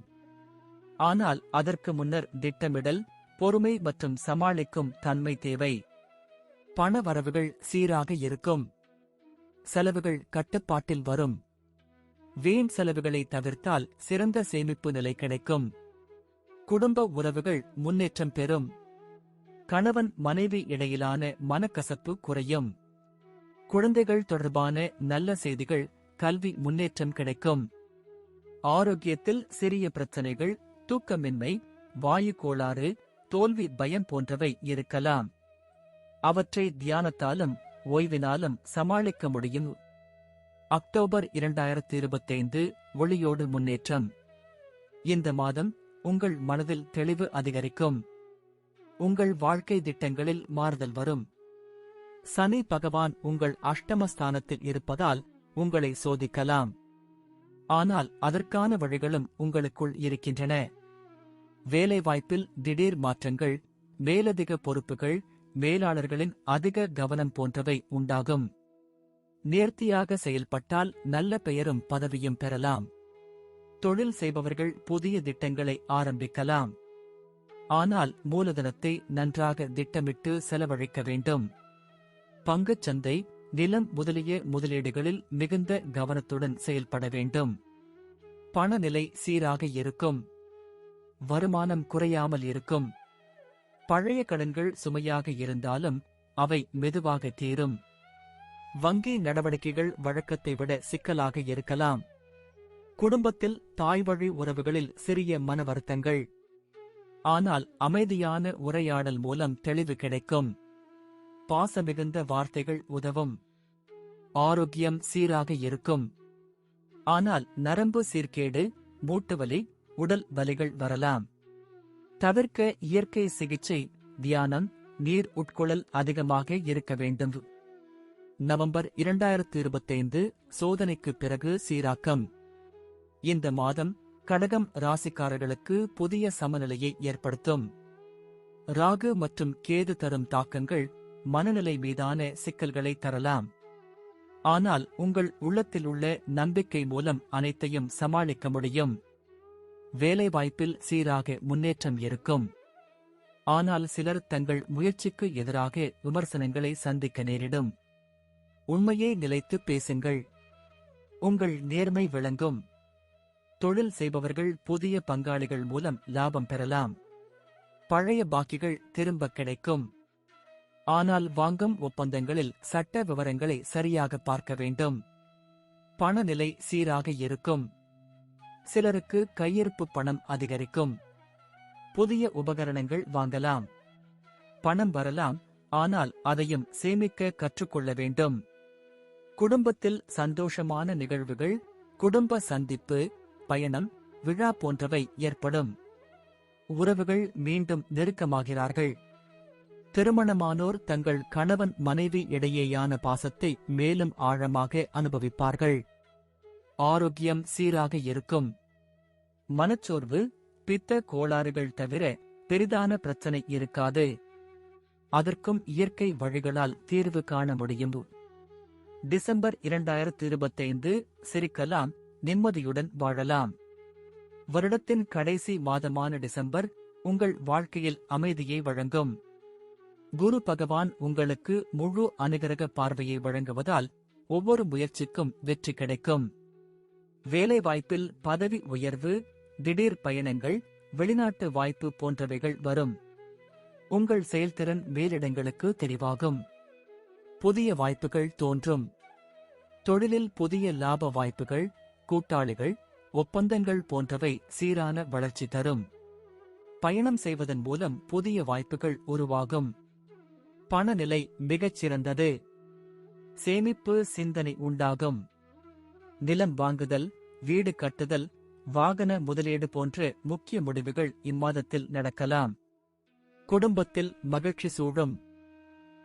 ஆனால் அதற்கு முன்னர் திட்டமிடல், பொறுமை மற்றும் சமாளிக்கும் தன்மை தேவை. பண வரவுகள் சீராக இருக்கும். செலவுகள் கட்டுப்பாட்டில் வரும். வீண் செலவுகளை தவிர்த்தால் சிறந்த சேமிப்பு நிலை கிடைக்கும். குடும்ப உறவுகள் முன்னேற்றம் பெறும். கணவன் மனைவி இடையிலான மனக்கசப்பு குறையும். குழந்தைகள் தொடர்பான நல்ல செய்திகள், கல்வி முன்னேற்றம் கிடைக்கும். ஆரோக்கியத்தில் சிறிய பிரச்சனைகள், தூக்கமின்மை, வாயு கோளாறு, தோல்வி பயம் போன்றவை இருக்கலாம். அவற்றை தியானத்தாலும் ஓய்வினாலும் சமாளிக்க முடியும். அக்டோபர் 2025 ஒளியோடு முன்னேற்றம். இந்த மாதம் உங்கள் மனதில் தெளிவு அதிகரிக்கும். உங்கள் வாழ்க்கை திட்டங்களில் மாறுதல் வரும். சனி பகவான் உங்கள் அஷ்டமஸ்தானத்தில் இருப்பதால் உங்களை சோதிக்கலாம். ஆனால் அதற்கான வழிகளும் உங்களுக்குள் இருக்கின்றன. வேலைவாய்ப்பில் திடீர் மாற்றங்கள், மேலதிக பொறுப்புகள், மேலாளர்களின் அதிக கவனம் போன்றவை உண்டாகும். நேர்த்தியாக செயல்பட்டால் நல்ல பெயரும் பதவியும் பெறலாம். தொழில் செய்பவர்கள் புதிய திட்டங்களை ஆரம்பிக்கலாம். ஆனால் மூலதனத்தை நன்றாக திட்டமிட்டு செலவழிக்க வேண்டும். பங்குச் சந்தை, நிலம் முதலிய முதலீடுகளில் மிகுந்த கவனத்துடன் செயல்பட வேண்டும். பணநிலை சீராக இருக்கும். வருமானம் குறையாமல் இருக்கும். பழைய கடன்கள் சுமையாக இருந்தாலும் அவை மெதுவாக தீரும். வங்கி நடவடிக்கைகள் வழக்கத்தை விட சிக்கலாக இருக்கலாம். குடும்பத்தில் தாய்வழி உறவுகளில் சிறிய மன வருத்தங்கள். ஆனால் அமைதியான உரையாடல் மூலம் தெளிவு கிடைக்கும். பாசமிகுந்த வார்த்தைகள் உதவும். ஆரோக்கியம் சீராக இருக்கும். ஆனால் நரம்பு சீர்கேடு, மூட்டுவலி, உடல் வலிகள் வரலாம். தவிர்க்க இயற்கை சிகிச்சை, தியானம், நீர் உட்கொள்ளல் அதிகமாக இருக்க வேண்டும். நவம்பர் 2025 சோதனைக்கு பிறகு சீராக்கம். இந்த மாதம் கடகம் ராசிக்காரர்களுக்கு புதிய சமநிலையை ஏற்படுத்தும். ராகு மற்றும் கேது தரும் தாக்கங்கள் மனநிலை மீதான சிக்கல்களை தரலாம். ஆனால் உங்கள் உள்ளத்திலுள்ள நம்பிக்கை மூலம் அனைத்தையும் சமாளிக்க முடியும். வேலைவாய்ப்பில் சீராக முன்னேற்றம் இருக்கும். ஆனால் சிலர் தங்கள் முயற்சிக்கு எதிராக விமர்சனங்களை சந்திக்க நேரிடும். உண்மையை நிலைத்து பேசுங்கள். உங்கள் நேர்மை விளங்கும். தொழில் செய்பவர்கள் புதிய பங்காளிகள் மூலம் லாபம் பெறலாம். பழைய பாக்கிகள் திரும்ப கிடைக்கும். ஆனால் வாங்கும் ஒப்பந்தங்களில் சட்ட விவரங்களை சரியாக பார்க்க வேண்டும். பணநிலை சீராக இருக்கும். சிலருக்கு கையிருப்பு பணம் அதிகரிக்கும். புதிய உபகரணங்கள் வாங்கலாம். பணம் வரலாம், ஆனால் அதையும் சேமிக்க கற்றுக்கொள்ள வேண்டும். குடும்பத்தில் சந்தோஷமான நிகழ்வுகள், குடும்ப சந்திப்பு, பயணம், விழா போன்றவை ஏற்படும். உறவுகள் மீண்டும் நெருக்கமாகிறார்கள். திருமணமானோர் தங்கள் கணவன் மனைவி இடையேயான பாசத்தை மேலும் ஆழமாக அனுபவிப்பார்கள். ஆரோக்கியம் சீராக இருக்கும். மனச்சோர்வு, பித்த கோளாறுகள் தவிர பெரிதான பிரச்சனை இருக்காது. அதற்கும் இயற்கை வழிகளால் தீர்வு காண முடியும். டிசம்பர் 2025 சிரிக்கலாம், நிம்மதியுடன் வாழலாம். வருடத்தின் கடைசி மாதமான டிசம்பர் உங்கள் வாழ்க்கையில் அமைதியை வழங்கும். குரு பகவான் உங்களுக்கு முழு அனுகிரக பார்வையை வழங்குவதால் ஒவ்வொரு முயற்சிக்கும் வெற்றி கிடைக்கும். வேலைவாய்ப்பில் பதவி உயர்வு, திடீர் பயணங்கள், வெளிநாட்டு வாய்ப்பு போன்றவைகள் வரும். உங்கள் செயல்திறன் மேலிடங்களுக்கு தெரிவாகும். புதிய வாய்ப்புகள் தோன்றும். தொழிலில் புதிய லாப வாய்ப்புகள், கூட்டாளிகள், ஒப்பந்தங்கள் போன்றவை சீரான வளர்ச்சி தரும். பயணம் செய்வதன் மூலம் புதிய வாய்ப்புகள் உருவாகும். பணநிலை மிகச் சிறந்தது. சேமிப்பு சிந்தனை உண்டாகும். நிலம் வாங்குதல், வீடு கட்டுதல், வாகன முதலீடு போன்ற முக்கிய முடிவுகள் இம்மாதத்தில் நடக்கலாம். குடும்பத்தில் மகிழ்ச்சி சூழும்.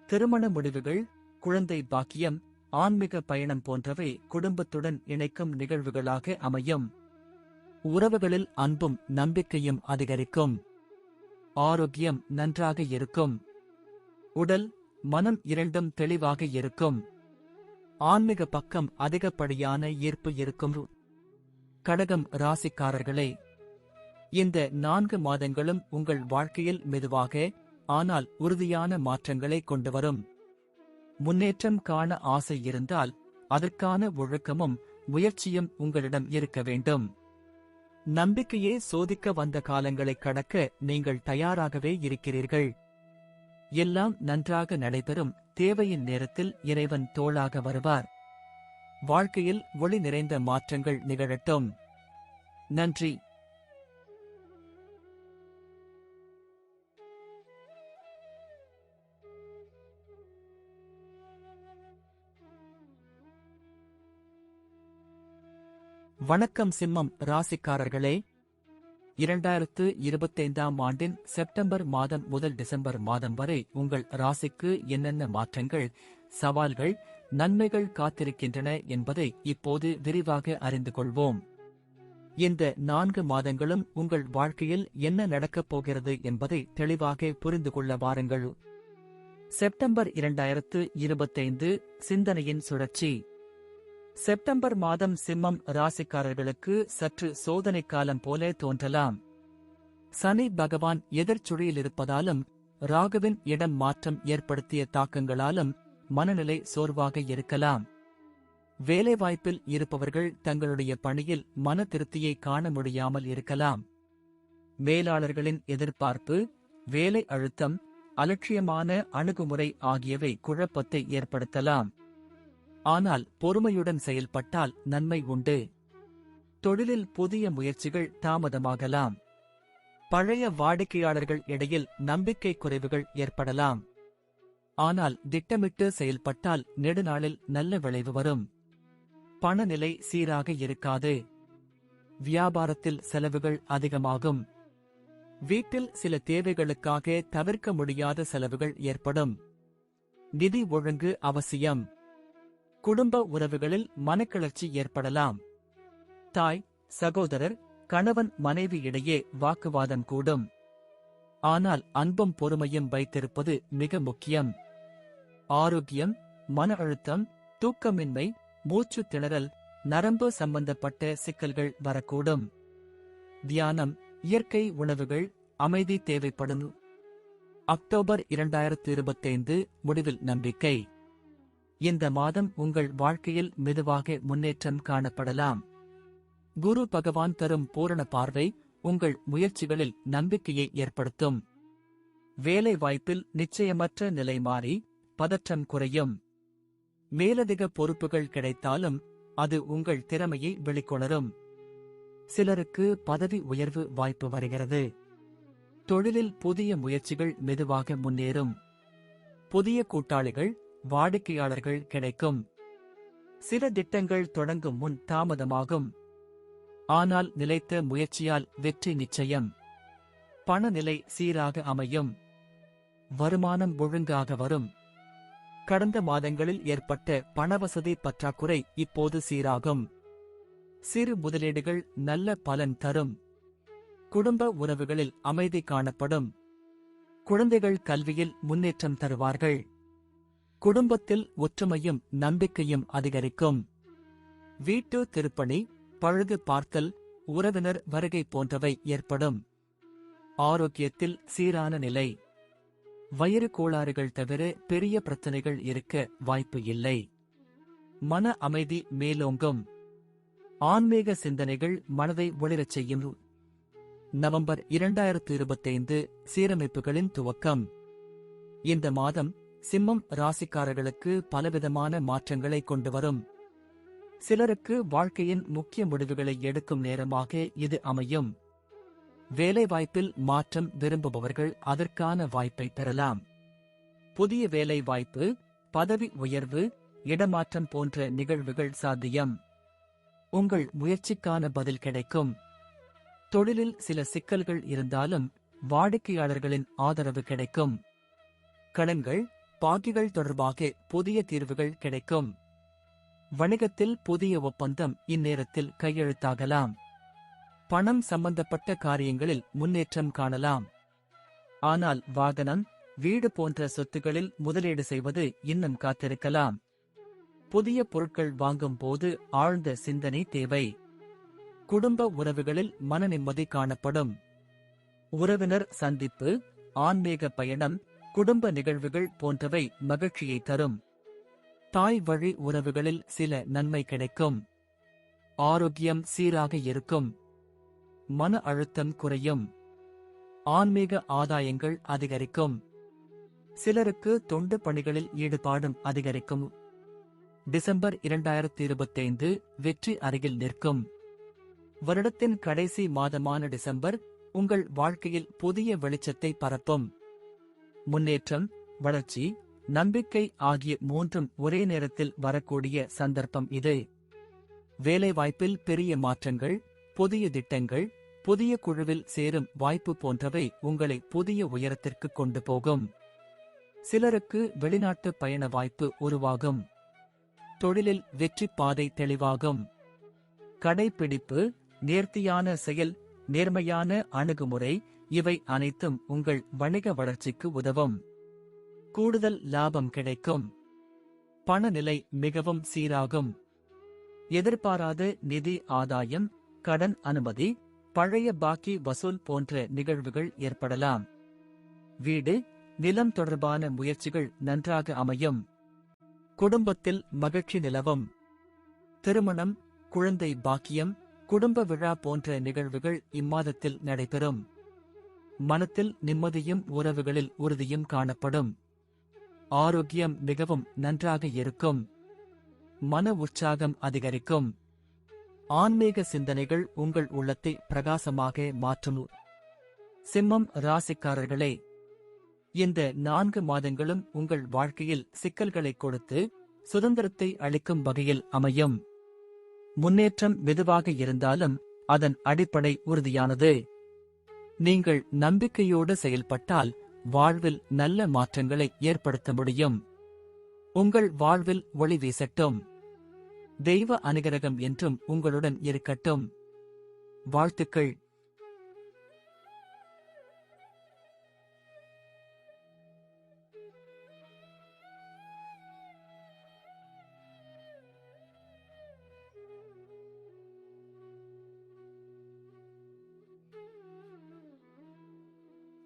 திருமண முடிவுகள், குழந்தை பாக்கியம், ஆன்மீக பயணம் போன்றவை குடும்பத்துடன் இணைக்கும் நிகழ்வுகளாக அமையும். உறவுகளில் அன்பும் நம்பிக்கையும் அதிகரிக்கும். ஆரோக்கியம் நன்றாக இருக்கும். உடல், மனம் இரண்டும் தெளிவாக இருக்கும். ஆன்மீக பக்கம் அதிகப்படியான ஈர்ப்பு இருக்கும். கடகம் ராசிக்காரர்களே, இந்த 4 மாதங்களும் உங்கள் வாழ்க்கையில் மெதுவாக, ஆனால் உறுதியான மாற்றங்களை கொண்டுவரும். முன்னேற்றம் காண ஆசை இருந்தால் அதற்கான ஒழுக்கமும் முயற்சியும் உங்களிடம் இருக்க வேண்டும். நம்பிக்கையே சோதிக்க வந்த காலங்களை கடக்க நீங்கள் தயாராகவே இருக்கிறீர்கள். எல்லாம் நன்றாக நடைபெறும். தேவையின் நேரத்தில் இறைவன் தோளாக வருவார். வாழ்க்கையில் ஒளி நிறைந்த மாற்றங்கள் நிகழட்டும். நன்றி. வணக்கம் சிம்மம் ராசிக்காரர்களே, 2025ஆம் ஆண்டின் செப்டம்பர் மாதம் முதல் டிசம்பர் மாதம் வரை உங்கள் ராசிக்கு என்னென்ன மாற்றங்கள், சவால்கள், நன்மைகள் காத்திருக்கின்றன என்பதை இப்போது விரிவாக அறிந்து கொள்வோம். இந்த 4 மாதங்களும் உங்கள் வாழ்க்கையில் என்ன நடக்கப் போகிறது என்பதை தெளிவாக புரிந்து கொள்ள வாருங்கள். செப்டம்பர் 2025 சிந்தனையின் சுழற்சி. செப்டம்பர் மாதம் சிம்மம் ராசிக்காரர்களுக்கு சற்று சோதனை காலம் போல தோன்றலாம். சனி பகவான் எதிர்ச்சுழியிலிருப்பதாலும் ராகுவின் இடம் மாற்றம் ஏற்படுத்திய தாக்கங்களாலும் மனநிலை சோர்வாக இருக்கலாம். வேலைவாய்ப்பில் இருப்பவர்கள் தங்களுடைய பணியில் மன திருப்தியை காண முடியாமல் இருக்கலாம். மேலாளர்களின் எதிர்பார்ப்பு, வேலை அழுத்தம், அலட்சியமான அணுகுமுறை ஆகியவை குழப்பத்தை ஏற்படுத்தலாம். ஆனால் பொறுமையுடன் செயல்பட்டால் நன்மை உண்டு. தொழிலில் புதிய முயற்சிகள் தாமதமாகலாம். பழைய வாடிக்கையாளர்கள் இடையில் நம்பிக்கை குறைவுகள் ஏற்படலாம். ஆனால் திட்டமிட்டு செயல்பட்டால் நெடுநாளில் நல்ல விளைவு வரும். பணநிலை சீராக இருக்காது. வியாபாரத்தில் செலவுகள் அதிகமாகும். வீட்டில் சில தேவைகளுக்காக தவிர்க்க முடியாத செலவுகள் ஏற்படும். நிதி ஒழுங்கு அவசியம். குடும்ப உறவுகளில் மனக்கிளர்ச்சி ஏற்படலாம். தாய், சகோதரர், கணவன் மனைவி இடையே வாக்குவாதம் கூடும். ஆனால் அன்பும் பொறுமையும் வைத்திருப்பது மிக முக்கியம். ஆரோக்கியம், மன அழுத்தம், தூக்கமின்மை, மூச்சு திணறல், நரம்பு சம்பந்தப்பட்ட சிக்கல்கள் வரக்கூடும். தியானம், இயற்கை உணவுகள், அமைதி தேவைப்படும். அக்டோபர் 2025 முடிவில் நம்பிக்கை. இந்த மாதம் உங்கள் வாழ்க்கையில் மெதுவாக முன்னேற்றம் காணப்படலாம். குரு பகவான் தரும் பூரண பார்வை உங்கள் முயற்சிகளில் நம்பிக்கையை ஏற்படுத்தும். வேலை வாய்ப்பில் நிச்சயமற்ற நிலை மாறி பதற்றம் குறையும். மேலதிக பொறுப்புகள் கிடைத்தாலும் அது உங்கள் திறமையை வெளிக்கொணரும். சிலருக்கு பதவி உயர்வு வாய்ப்பு வருகிறது. தொழிலில் புதிய முயற்சிகள் மெதுவாக முன்னேறும். புதிய கூட்டாளிகள், வாடிக்கையாளர்கள் கிடைக்கும். சில திட்டங்கள் தொடங்கும் முன் தாமதமாகும். ஆனால் நிலைத்த முயற்சியால் வெற்றி நிச்சயம். பணநிலை சீராக அமையும். வருமானம் ஒழுங்காக வரும். கடந்த மாதங்களில் ஏற்பட்ட பணவசதி பற்றாக்குறை இப்போது சீராகும். சிறு முதலீடுகள் நல்ல பலன் தரும். குடும்ப உறவுகளில் அமைதி காணப்படும். குழந்தைகள் கல்வியில் முன்னேற்றம் தருவார்கள். குடும்பத்தில் ஒற்றுமையும் நம்பிக்கையும் அதிகரிக்கும். வீட்டு திருப்பணி, பழுது பார்த்தல், உறவினர் வருகை போன்றவை ஏற்படும். ஆரோக்கியத்தில் சீரான நிலை. வயிறு கோளாறுகள் தவிர பெரிய பிரச்சனைகள் இருக்க வாய்ப்பு இல்லை. மன அமைதி மேலோங்கும். ஆன்மீக சிந்தனைகள் மனதை ஒளிரச் செய்யும். நவம்பர் 2025 சீரமைப்புகளின் துவக்கம். இந்த மாதம் சிம்மம் ராசிக்காரர்களுக்கு பலவிதமான மாற்றங்களை கொண்டு வரும். சிலருக்கு வாழ்க்கையின் முக்கிய முடிவுகளை எடுக்கும் நேரமாக இது அமையும். வேலைவாய்ப்பில் மாற்றம் விரும்புபவர்கள் அதற்கான வாய்ப்பை பெறலாம். புதிய வேலை வாய்ப்பு, பதவி உயர்வு, இடமாற்றம் போன்ற நிகழ்வுகள் சாத்தியம். உங்கள் முயற்சிக்கான பதில் கிடைக்கும். தொழிலில் சில சிக்கல்கள் இருந்தாலும் வாடிக்கையாளர்களின் ஆதரவு கிடைக்கும். கடன்கள், பாக்கிகள் தொடர்பாக புதிய தீர்வுகள் கிடைக்கும். வணிகத்தில் புதிய ஒப்பந்தம் இந்நேரத்தில் கையெழுத்தாகலாம். பணம் சம்பந்தப்பட்ட காரியங்களில் முன்னேற்றம் காணலாம். ஆனால் வாகனம், வீடு போன்ற சொத்துகளில் முதலீடு செய்வது இன்னும் காத்திருக்கலாம். புதிய பொருட்கள் வாங்கும் போது ஆழ்ந்த சிந்தனை தேவை. குடும்ப உறவுகளில் மன நிம்மதி காணப்படும். உறவினர் சந்திப்பு, ஆன்மீக பயணம், குடும்ப நிகழ்வுகள் போன்றவை மகிழ்ச்சியை தரும். தாய் வழி உறவுகளில் சில நன்மை கிடைக்கும். ஆரோக்கியம் சீராக இருக்கும். மன அழுத்தம் குறையும். ஆன்மீக ஆதாயங்கள் அதிகரிக்கும். சிலருக்கு தொண்டு பணிகளில் ஈடுபாடும் அதிகரிக்கும். டிசம்பர் 2025 வெற்றி அருகில் நிற்கும். வருடத்தின் கடைசி மாதமான டிசம்பர் உங்கள் வாழ்க்கையில் புதிய வெளிச்சத்தை பரப்பும். முன்னேற்றம், வளர்ச்சி, நம்பிக்கை ஆகிய மூன்றும் ஒரே நேரத்தில் வரக்கூடிய சந்தர்ப்பம் இது. வேலைவாய்ப்பில் பெரிய மாற்றங்கள், புதிய திட்டங்கள், புதிய குழுவில் சேரும் வாய்ப்பு போன்றவை உங்களை புதிய உயரத்திற்கு கொண்டு போகும். சிலருக்கு வெளிநாட்டு பயண வாய்ப்பு உருவாகும். தொழிலில் வெற்றி பாதை தெளிவாகும். கடைப்பிடிப்பு, நேர்த்தியான செயல், நேர்மையான அணுகுமுறை இவை அனைத்தும் உங்கள் வணிக வளர்ச்சிக்கு உதவும். கூடுதல் லாபம் கிடைக்கும். பணநிலை மிகவும் சீராகும். எதிர்பாராத நிதி ஆதாயம், கடன் அனுமதி, பழைய பாக்கி வசூல் போன்ற நிகழ்வுகள் ஏற்படலாம். வீடு, நிலம் தொடர்பான முயற்சிகள் நன்றாக அமையும். குடும்பத்தில் மகிழ்ச்சி நிலவும். திருமணம், குழந்தை பாக்கியம், குடும்ப விழா போன்ற நிகழ்வுகள் இம்மாதத்தில் நடைபெறும். மனத்தில் நிம்மதியும் உறவுகளில் உறுதியும் காணப்படும். ஆரோக்கியம் மிகவும் நன்றாக இருக்கும். மன உற்சாகம் அதிகரிக்கும். ஆன்மீக சிந்தனைகள் உங்கள் உள்ளத்தை பிரகாசமாக மாற்றும். சிம்மம் ராசிக்காரர்களே, இந்த 4 மாதங்களும் உங்கள் வாழ்க்கையில் சிக்கல்களை கொடுத்து சுதந்திரத்தை அளிக்கும் வகையில் அமையும். முன்னேற்றம் மெதுவாக இருந்தாலும் அதன் அடிப்படை உறுதியானது. நீங்கள் நம்பிக்கையோடு செயல்பட்டால் வாழ்வில் நல்ல மாற்றங்களை ஏற்படுத்த முடியும். உங்கள் வாழ்வில் ஒளி வீசட்டும். தெய்வ அனுகிரகம் என்றும் உங்களுடன் இருக்கட்டும். வாழ்த்துக்கள்.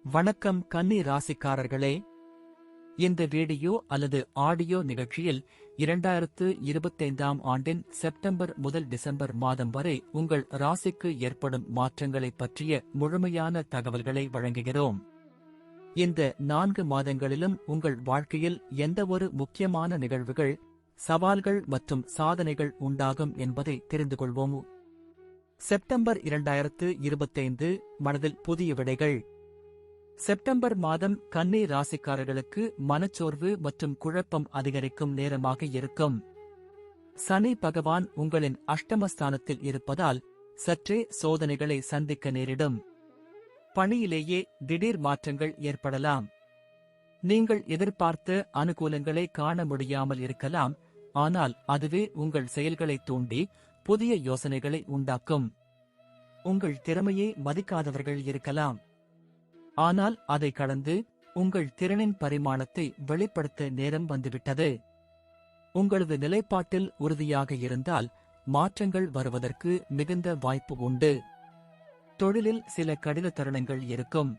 வணக்கம் கன்னி ராசிக்காரர்களே. இந்த வீடியோ அல்லது ஆடியோ நிகழ்ச்சியில் 2025ஆம் ஆண்டின் செப்டம்பர் முதல் டிசம்பர் மாதம் வரை உங்கள் ராசிக்கு ஏற்படும் மாற்றங்களைப் பற்றிய முழுமையான தகவல்களை வழங்குகிறோம். இந்த 4 மாதங்களிலும் உங்கள் வாழ்க்கையில் எந்தவொரு முக்கியமான நிகழ்வுகள், சவால்கள் மற்றும் சாதனைகள் உண்டாகும் என்பதை தெரிந்து கொள்வோம். செப்டம்பர் 2025 மனதில் புதிய விடைகள். செப்டம்பர் மாதம் கன்னி ராசிக்காரர்களுக்கு மனச்சோர்வு மற்றும் குழப்பம் அதிகரிக்கும் நேரமாக இருக்கும். சனி பகவான் உங்களின் அஷ்டமஸ்தானத்தில் இருப்பதால் சற்றே சோதனைகளை சந்திக்க நேரிடும். பணியிலேயே திடீர் மாற்றங்கள் ஏற்படலாம். நீங்கள் எதிர்பார்த்த அனுகூலங்களை காண முடியாமல் இருக்கலாம், ஆனால் அதுவே உங்கள் செயல்களை தூண்டி புதிய யோசனைகளை உண்டாக்கும். உங்கள் திறமையை மதிக்காதவர்கள் இருக்கலாம், ஆனால் அதை கடந்து உங்கள் திறனின் பரிமாணத்தை வெளிப்படுத்த நேரம் வந்துவிட்டது. உங்களது நிலைப்பாட்டில் உறுதியாக இருந்தால் மாற்றங்கள் வருவதற்கு மிகுந்த வாய்ப்பு உண்டு. தொழிலில் சில கடின தருணங்கள் இருக்கும்.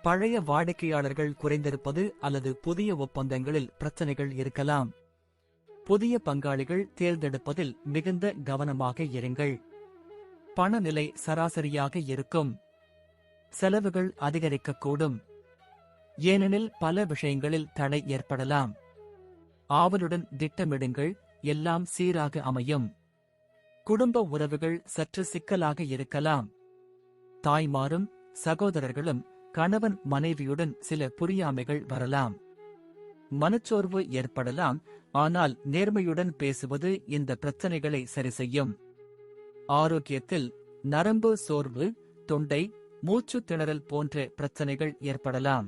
பழைய வாடிக்கையாளர்கள் குறைந்திருப்பது அல்லது புதிய ஒப்பந்தங்களில் பிரச்சனைகள் இருக்கலாம். புதிய பங்காளிகள் தேர்ந்தெடுப்பதில் மிகுந்த கவனமாக இருங்கள். பணநிலை சராசரியாக இருக்கும். செலவுகள் அதிகரிக்கக்கூடும், ஏனெனில் பல விஷயங்களில் தடை ஏற்படலாம். ஆவலுடன் திட்டமிடுங்கள், எல்லாம் சீராக அமையும். குடும்ப உறவுகள் சற்று சிக்கலாக இருக்கலாம். தாய்மாரும் சகோதரர்களும் கணவன் மனைவியுடன் சில புரியாமைகள் வரலாம். மனச்சோர்வு ஏற்படலாம், ஆனால் நேர்மையுடன் பேசுவது இந்த பிரச்சனைகளை சரிசெய்யும். ஆரோக்கியத்தில் நரம்பு சோர்வு, தொண்டை, மூச்சு திணறல் போன்ற பிரச்சனைகள் ஏற்படலாம்.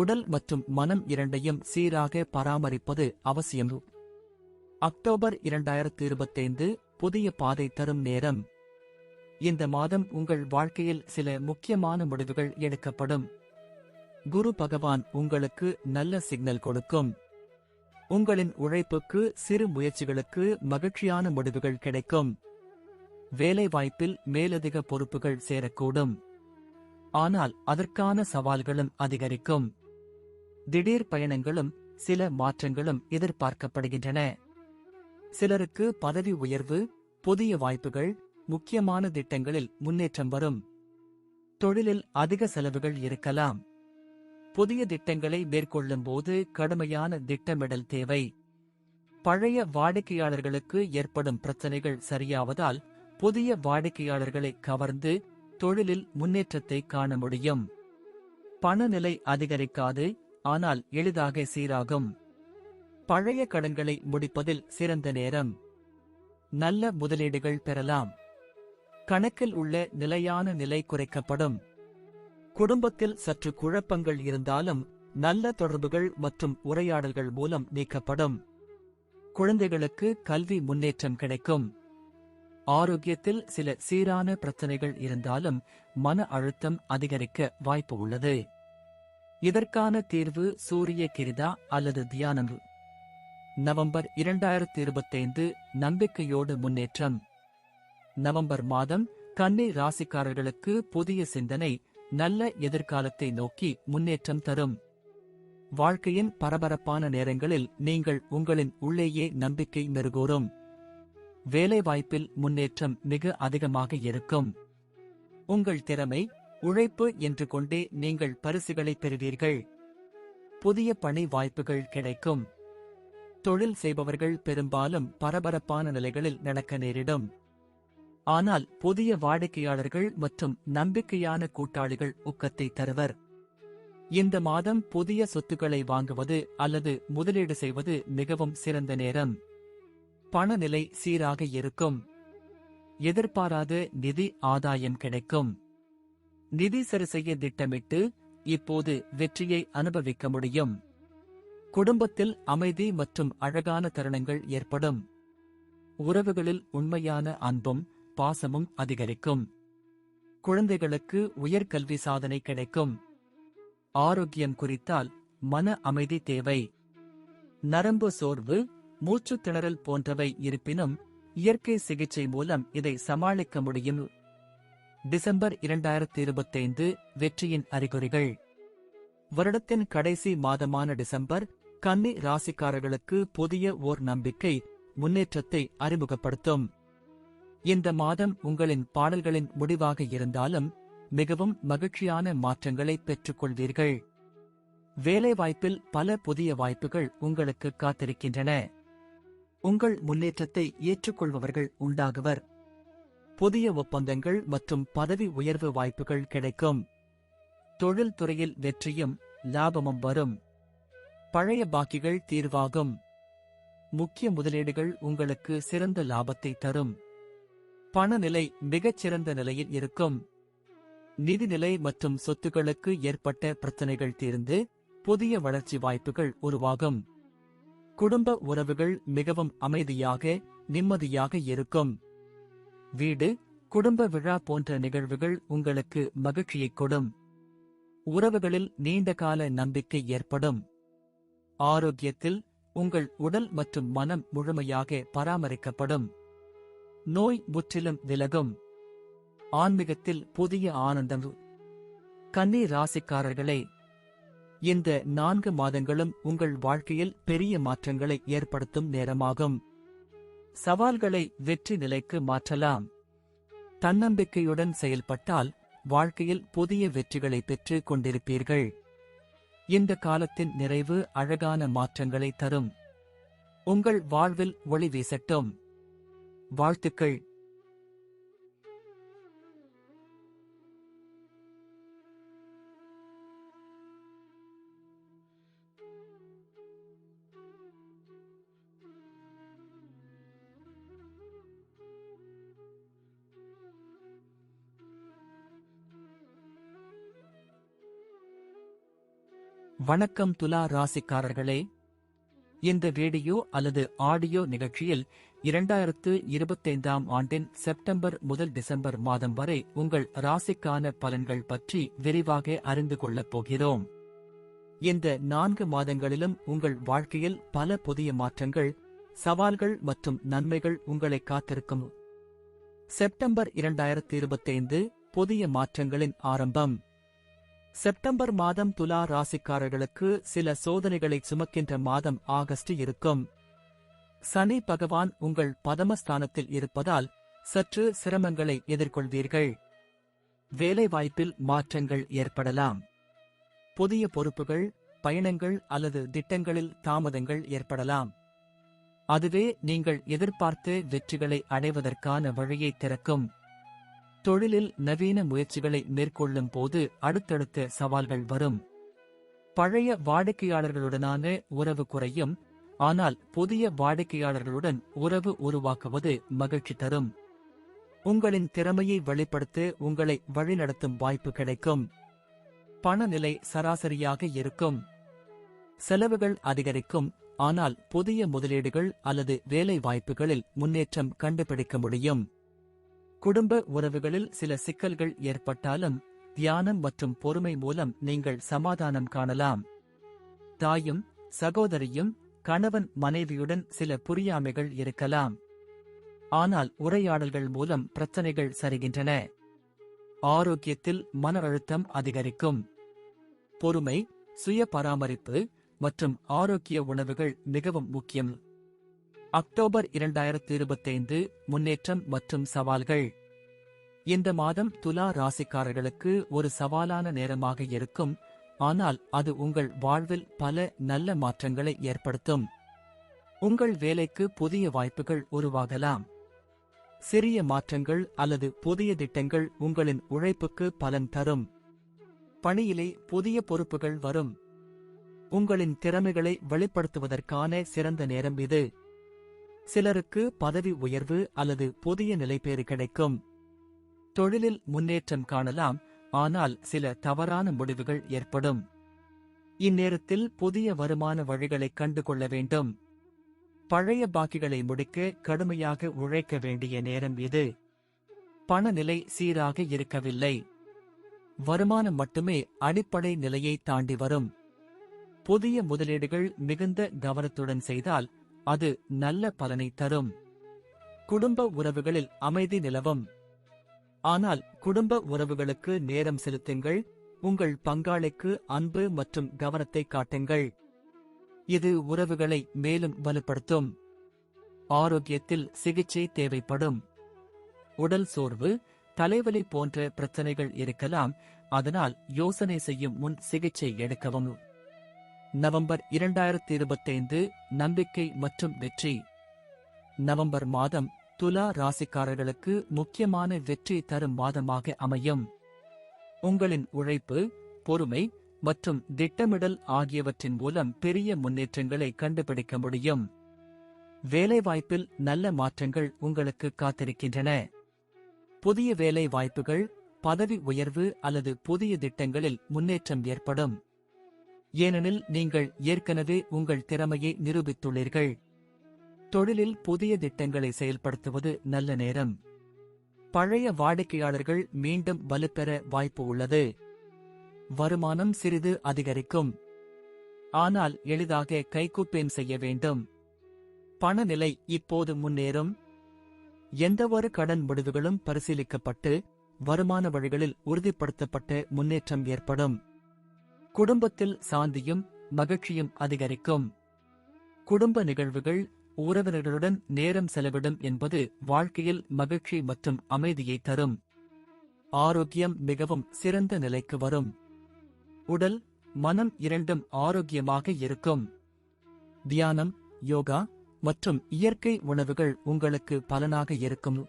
உடல் மற்றும் மனம் இரண்டையும் சீராக பராமரிப்பது அவசியம். அக்டோபர் 2025 புதிய பாதை தரும் நேரம். இந்த மாதம் உங்கள் வாழ்க்கையில் சில முக்கியமான முடிவுகள் எடுக்கப்படும். குரு பகவான் உங்களுக்கு நல்ல சிக்னல் கொடுக்கும். உங்களின் உழைப்புக்கு, சிறு முயற்சிகளுக்கு மகிழ்ச்சியான முடிவுகள் கிடைக்கும். வேலைவாய்ப்பில் மேலதிக பொறுப்புகள் சேரக்கூடும், ஆனால் அதற்கான சவால்களும் அதிகரிக்கும். திடீர் பயணங்களும் சில மாற்றங்களும் எதிர்பார்க்கப்படுகின்றன. சிலருக்கு பதவி உயர்வு, புதிய வாய்ப்புகள், முக்கியமான திட்டங்களில் முன்னேற்றம் வரும். தொழிலில் அதிக செலவுகள் இருக்கலாம். புதிய திட்டங்களை மேற்கொள்ளும் போது கடுமையான திட்டமிடல் தேவை. பழைய வாடிக்கையாளர்களுக்கு ஏற்படும் பிரச்சனைகள் சரியாவதால் புதிய வாடிக்கையாளர்களை கவர்ந்து தொழிலில் முன்னேற்றத்தை காண முடியும். பணநிலை அதிகரிக்காது, ஆனால் எளிதாக சீராகும். பழைய கடன்களை முடிப்பதில் சிறந்த நேரம். நல்ல முதலீடுகள் பெறலாம். கணக்கில் உள்ள நிலையான நிலை குறைக்கப்படும். குடும்பத்தில் சற்று குழப்பங்கள் இருந்தாலும் நல்ல தொடர்புகள் மற்றும் உரையாடல்கள் மூலம் நீக்கப்படும். குழந்தைகளுக்கு கல்வி முன்னேற்றம் கிடைக்கும். ஆரோக்கியத்தில் சில சீரான பிரச்சனைகள் இருந்தாலும் மன அழுத்தம் அதிகரிக்க வாய்ப்பு உள்ளது. இதற்கான தீர்வு சூரிய கிரிதா அல்லது தியானம். நவம்பர் 2025 நம்பிக்கையோடு முன்னேற்றம். நவம்பர் மாதம் கன்னி ராசிக்காரர்களுக்கு புதிய சிந்தனை, நல்ல எதிர்காலத்தை நோக்கி முன்னேற்றம் தரும். வாழ்க்கையின் பரபரப்பான நேரங்களில் நீங்கள் உங்களின் உள்ளேயே நம்பிக்கை மெருகூறும். வேலைவாய்ப்பில் முன்னேற்றம் மிக அதிகமாக இருக்கும். உங்கள் திறமை, உழைப்பு என்று கொண்டே நீங்கள் பரிசுகளை பெறுவீர்கள். புதிய பணி வாய்ப்புகள் கிடைக்கும். தொழில் செய்பவர்கள் பெரும்பாலும் பரபரப்பான நிலைகளில் நடக்க நேரிடும். ஆனால் புதிய வாடிக்கையாளர்கள் மற்றும் நம்பிக்கையான கூட்டாளிகள் ஊக்கத்தை தருவர். இந்த மாதம் புதிய சொத்துக்களை வாங்குவது அல்லது முதலீடு செய்வது மிகவும் சிறந்த நேரம். பணநிலை சீராக இருக்கும். எதிர்பாராத நிதி ஆதாயம் கிடைக்கும். நிதி சரிசெய்ய திட்டமிட்டு இப்போது வெற்றியை அனுபவிக்க முடியும். குடும்பத்தில் அமைதி மற்றும் அழகான தருணங்கள் ஏற்படும். உறவுகளில் உண்மையான அன்பும் பாசமும் அதிகரிக்கும். குழந்தைகளுக்கு உயர்கல்வி சாதனை கிடைக்கும். ஆரோக்கியம் குறித்தால் மன அமைதி தேவை. நரம்பு சோர்வு, மூச்சுத் திணறல் போன்றவை இருப்பினும் இயற்கை சிகிச்சை மூலம் இதை சமாளிக்க முடியும். டிசம்பர் 2025 வெற்றியின் அறிகுறிகள். வருடத்தின் கடைசி மாதமான டிசம்பர் கன்னி ராசிக்காரர்களுக்கு புதிய ஓர் நம்பிக்கை முன்னேற்றத்தை அறிமுகப்படுத்தும். இந்த மாதம் உங்களின் பாடல்களின் முடிவாக இருந்தாலும் மிகவும் மகிழ்ச்சியான மாற்றங்களை பெற்றுக்கொள்வீர்கள். வேலைவாய்ப்பில் பல புதிய வாய்ப்புகள் உங்களுக்கு காத்திருக்கின்றன. உங்கள் முன்னேற்றத்தை ஏற்றுக்கொள்பவர்கள் உண்டாகுவர். புதிய ஒப்பந்தங்கள் மற்றும் பதவி உயர்வு வாய்ப்புகள் கிடைக்கும். தொழில் துறையில் வெற்றியும் லாபமும் வரும். பழைய பாக்கிகள் தீர்வாகும். முக்கிய முதலீடுகள் உங்களுக்கு சிறந்த லாபத்தை தரும். பணநிலை மிகச்சிறந்த நிலையில் இருக்கும். நிதிநிலை மற்றும் சொத்துக்களுக்கு ஏற்பட்ட பிரச்சனைகள் தீர்ந்து புதிய வளர்ச்சி வாய்ப்புகள் உருவாகும். குடும்ப உறவுகள் மிகவும் அமைதியாக நிம்மதியாக இருக்கும். வீடு, குடும்ப விழா போன்ற நிகழ்வுகள் உங்களுக்கு மகிழ்ச்சியைக் கொடும். உறவுகளில் நீண்டகால நம்பிக்கை ஏற்படும். ஆரோக்கியத்தில் உங்கள் உடல் மற்றும் மனம் முழுமையாக பராமரிக்கப்படும். நோய் முற்றிலும் விலகும். ஆன்மீகத்தில் புதிய ஆனந்தம். கன்னி ராசிக்காரர்களே, இந்த 4 மாதங்களும் உங்கள் வாழ்க்கையில் பெரிய மாற்றங்களை ஏற்படுத்தும் நேரமாகும். சவால்களை வெற்றி நிலைக்கு மாற்றலாம். தன்னம்பிக்கையுடன் செயல்பட்டால் வாழ்க்கையில் புதிய வெற்றிகளை பெற்றுக் கொண்டிருப்பீர்கள். இந்த காலத்தின் நிறைவு அழகான மாற்றங்களை தரும். உங்கள் வாழ்வில் ஒளி வீசட்டும். வாழ்த்துக்கள். வணக்கம் துலா ராசிக்காரர்களே, இந்த வீடியோ அல்லது ஆடியோ நிகழ்ச்சியில் 2025ஆம் ஆண்டின் செப்டம்பர் முதல் டிசம்பர் மாதம் வரை உங்கள் ராசிக்கான பலன்கள் பற்றி விரிவாக அறிந்து கொள்ளப் போகிறோம். இந்த 4 மாதங்களிலும் உங்கள் வாழ்க்கையில் பல புதிய மாற்றங்கள், சவால்கள் மற்றும் நன்மைகள் உங்களை காத்திருக்கும். செப்டம்பர் 2025 புதிய மாற்றங்களின் ஆரம்பம். செப்டம்பர் மாதம் துலா ராசிக்காரர்களுக்கு சில சோதனைகளை சுமக்கின்ற மாதம் ஆகஸ்ட் இருக்கும். சனி பகவான் உங்கள் பதமஸ்தானத்தில் இருப்பதால் சற்று சிரமங்களை எதிர்கொள்வீர்கள். வேலைவாய்ப்பில் மாற்றங்கள் ஏற்படலாம். புதிய பொறுப்புகள், பயணங்கள் அல்லது திட்டங்களில் தாமதங்கள் ஏற்படலாம். அதுவே நீங்கள் எதிர்பார்த்த வெற்றிகளை அடைவதற்கான வழியை திறக்கும். தொழிலில் நவீன முயற்சிகளை மேற்கொள்ளும் போது அடுத்தடுத்த சவால்கள் வரும். பழைய வாடிக்கையாளர்களுடனான உறவு குறையும், ஆனால் புதிய வாடிக்கையாளர்களுடன் உறவு உருவாக்குவது மகிழ்ச்சி தரும். உங்களின் திறமையை வெளிப்படுத்த உங்களை வழிநடத்தும் வாய்ப்பு கிடைக்கும். பணநிலை சராசரியாக இருக்கும். செலவுகள் அதிகரிக்கும், ஆனால் புதிய முதலீடுகள் அல்லது வேலை வாய்ப்புகளில் முன்னேற்றம் கண்டுபிடிக்க முடியும். குடும்ப உறவுகளில் சில சிக்கல்கள் ஏற்பட்டாலும் தியானம் மற்றும் பொறுமை மூலம் நீங்கள் சமாதானம் காணலாம். தாயும் சகோதரியும் கணவன் மனைவியுடன் சில புரியாமைகள் இருக்கலாம். ஆனால் உரையாடல்கள் மூலம் பிரச்சனைகள் சரிகின்றன. ஆரோக்கியத்தில் மன அழுத்தம் அதிகரிக்கும். பொறுமை, சுய பராமரிப்பு மற்றும் ஆரோக்கிய உணவுகள் மிகவும் முக்கியம். அக்டோபர் 2025 முன்னேற்றம் மற்றும் சவால்கள். இந்த மாதம் துலா ராசிக்காரர்களுக்கு ஒரு சவாலான நேரமாக இருக்கும், ஆனால் அது உங்கள் வாழ்வில் பல நல்ல மாற்றங்களை ஏற்படுத்தும். உங்கள் வேலைக்கு புதிய வாய்ப்புகள் உருவாகலாம். சிறிய மாற்றங்கள் அல்லது புதிய திட்டங்கள் உங்களின் உழைப்புக்கு பலன் தரும். பணியிலே புதிய பொறுப்புகள் வரும். உங்களின் திறமைகளை வெளிப்படுத்துவதற்கான சிறந்த நேரம் இது. சிலருக்கு பதவி உயர்வு அல்லது புதிய நிலைபேறு கிடைக்கும். தொழிலில் முன்னேற்றம் காணலாம், ஆனால் சில தவறான முடிவுகள் ஏற்படும். இந்நேரத்தில் புதிய வருமான வழிகளைக் கண்டுகொள்ள வேண்டும். பழைய பாக்கிகளை முடிக்க கடுமையாக உழைக்க வேண்டிய நேரம் இது. பணநிலை சீராக இருக்கவில்லை. வருமானம் மட்டுமே அடிப்படை நிலையை தாண்டி வரும். புதிய முதலீடுகள் மிகுந்த கவனத்துடன் செய்தால் அது நல்ல பலனை தரும். குடும்ப உறவுகளில் அமைதி நிலவும். ஆனால் குடும்ப உறவுகளுக்கு நேரம் செலுத்துங்கள். உங்கள் பங்காளிக்கு அன்பு மற்றும் கவனத்தை காட்டுங்கள். இது உறவுகளை மேலும் வலுப்படுத்தும். ஆரோக்கியத்தில் சிகிச்சை தேவைப்படும். உடல் சோர்வு, தலைவலி போன்ற பிரச்சனைகள் இருக்கலாம், அதனால் யோசனை செய்யும் முன் சிகிச்சை எடுக்கவும். நவம்பர் 2025 நம்பிக்கை மற்றும் வெற்றி. நவம்பர் மாதம் துலா ராசிக்காரர்களுக்கு முக்கியமான வெற்றி தரும் மாதமாக அமையும். உங்களின் உழைப்பு, பொறுமை மற்றும் திட்டமிடல் ஆகியவற்றின் மூலம் பெரிய முன்னேற்றங்களை கண்டுபிடிக்க முடியும். வேலைவாய்ப்பில் நல்ல மாற்றங்கள் உங்களுக்கு காத்திருக்கின்றன. புதிய வேலை வாய்ப்புகள், பதவி உயர்வு அல்லது புதிய திட்டங்களில் முன்னேற்றம் ஏற்படும். ஏனெனில் நீங்கள் ஏற்கனவே உங்கள் திறமையை நிரூபித்துள்ளீர்கள். தொழிலில் புதிய திட்டங்களை செயல்படுத்துவது நல்ல நேரம். பழைய வாடிக்கையாளர்கள் மீண்டும் வலுப்பெற வாய்ப்பு உள்ளது. வருமானம் சிறிது அதிகரிக்கும். ஆனால் எளிதாக கைகூப்பேன் செய்ய வேண்டும். பணநிலை இப்போது முன்னேறும். எந்தவொரு கடன் முடிவுகளும் பரிசீலிக்கப்பட்டு வருமான வழிகளில் உறுதிப்படுத்தப்பட்ட முன்னேற்றம் ஏற்படும். குடும்பத்தில் சாந்தியும் மகிழ்ச்சியும் அதிகரிக்கும். குடும்ப நிகழ்வுகள், உறவினர்களுடன் நேரம் செலவிடும் என்பது வாழ்க்கையில் மகிழ்ச்சி மற்றும் அமைதியை தரும். ஆரோக்கியம் மிகவும் சிறந்த நிலைக்கு வரும். உடல், மனம் இரண்டும் ஆரோக்கியமாக இருக்கும். தியானம், யோகா மற்றும் இயற்கை உணவுகள் உங்களுக்கு பலனாக இருக்கும்.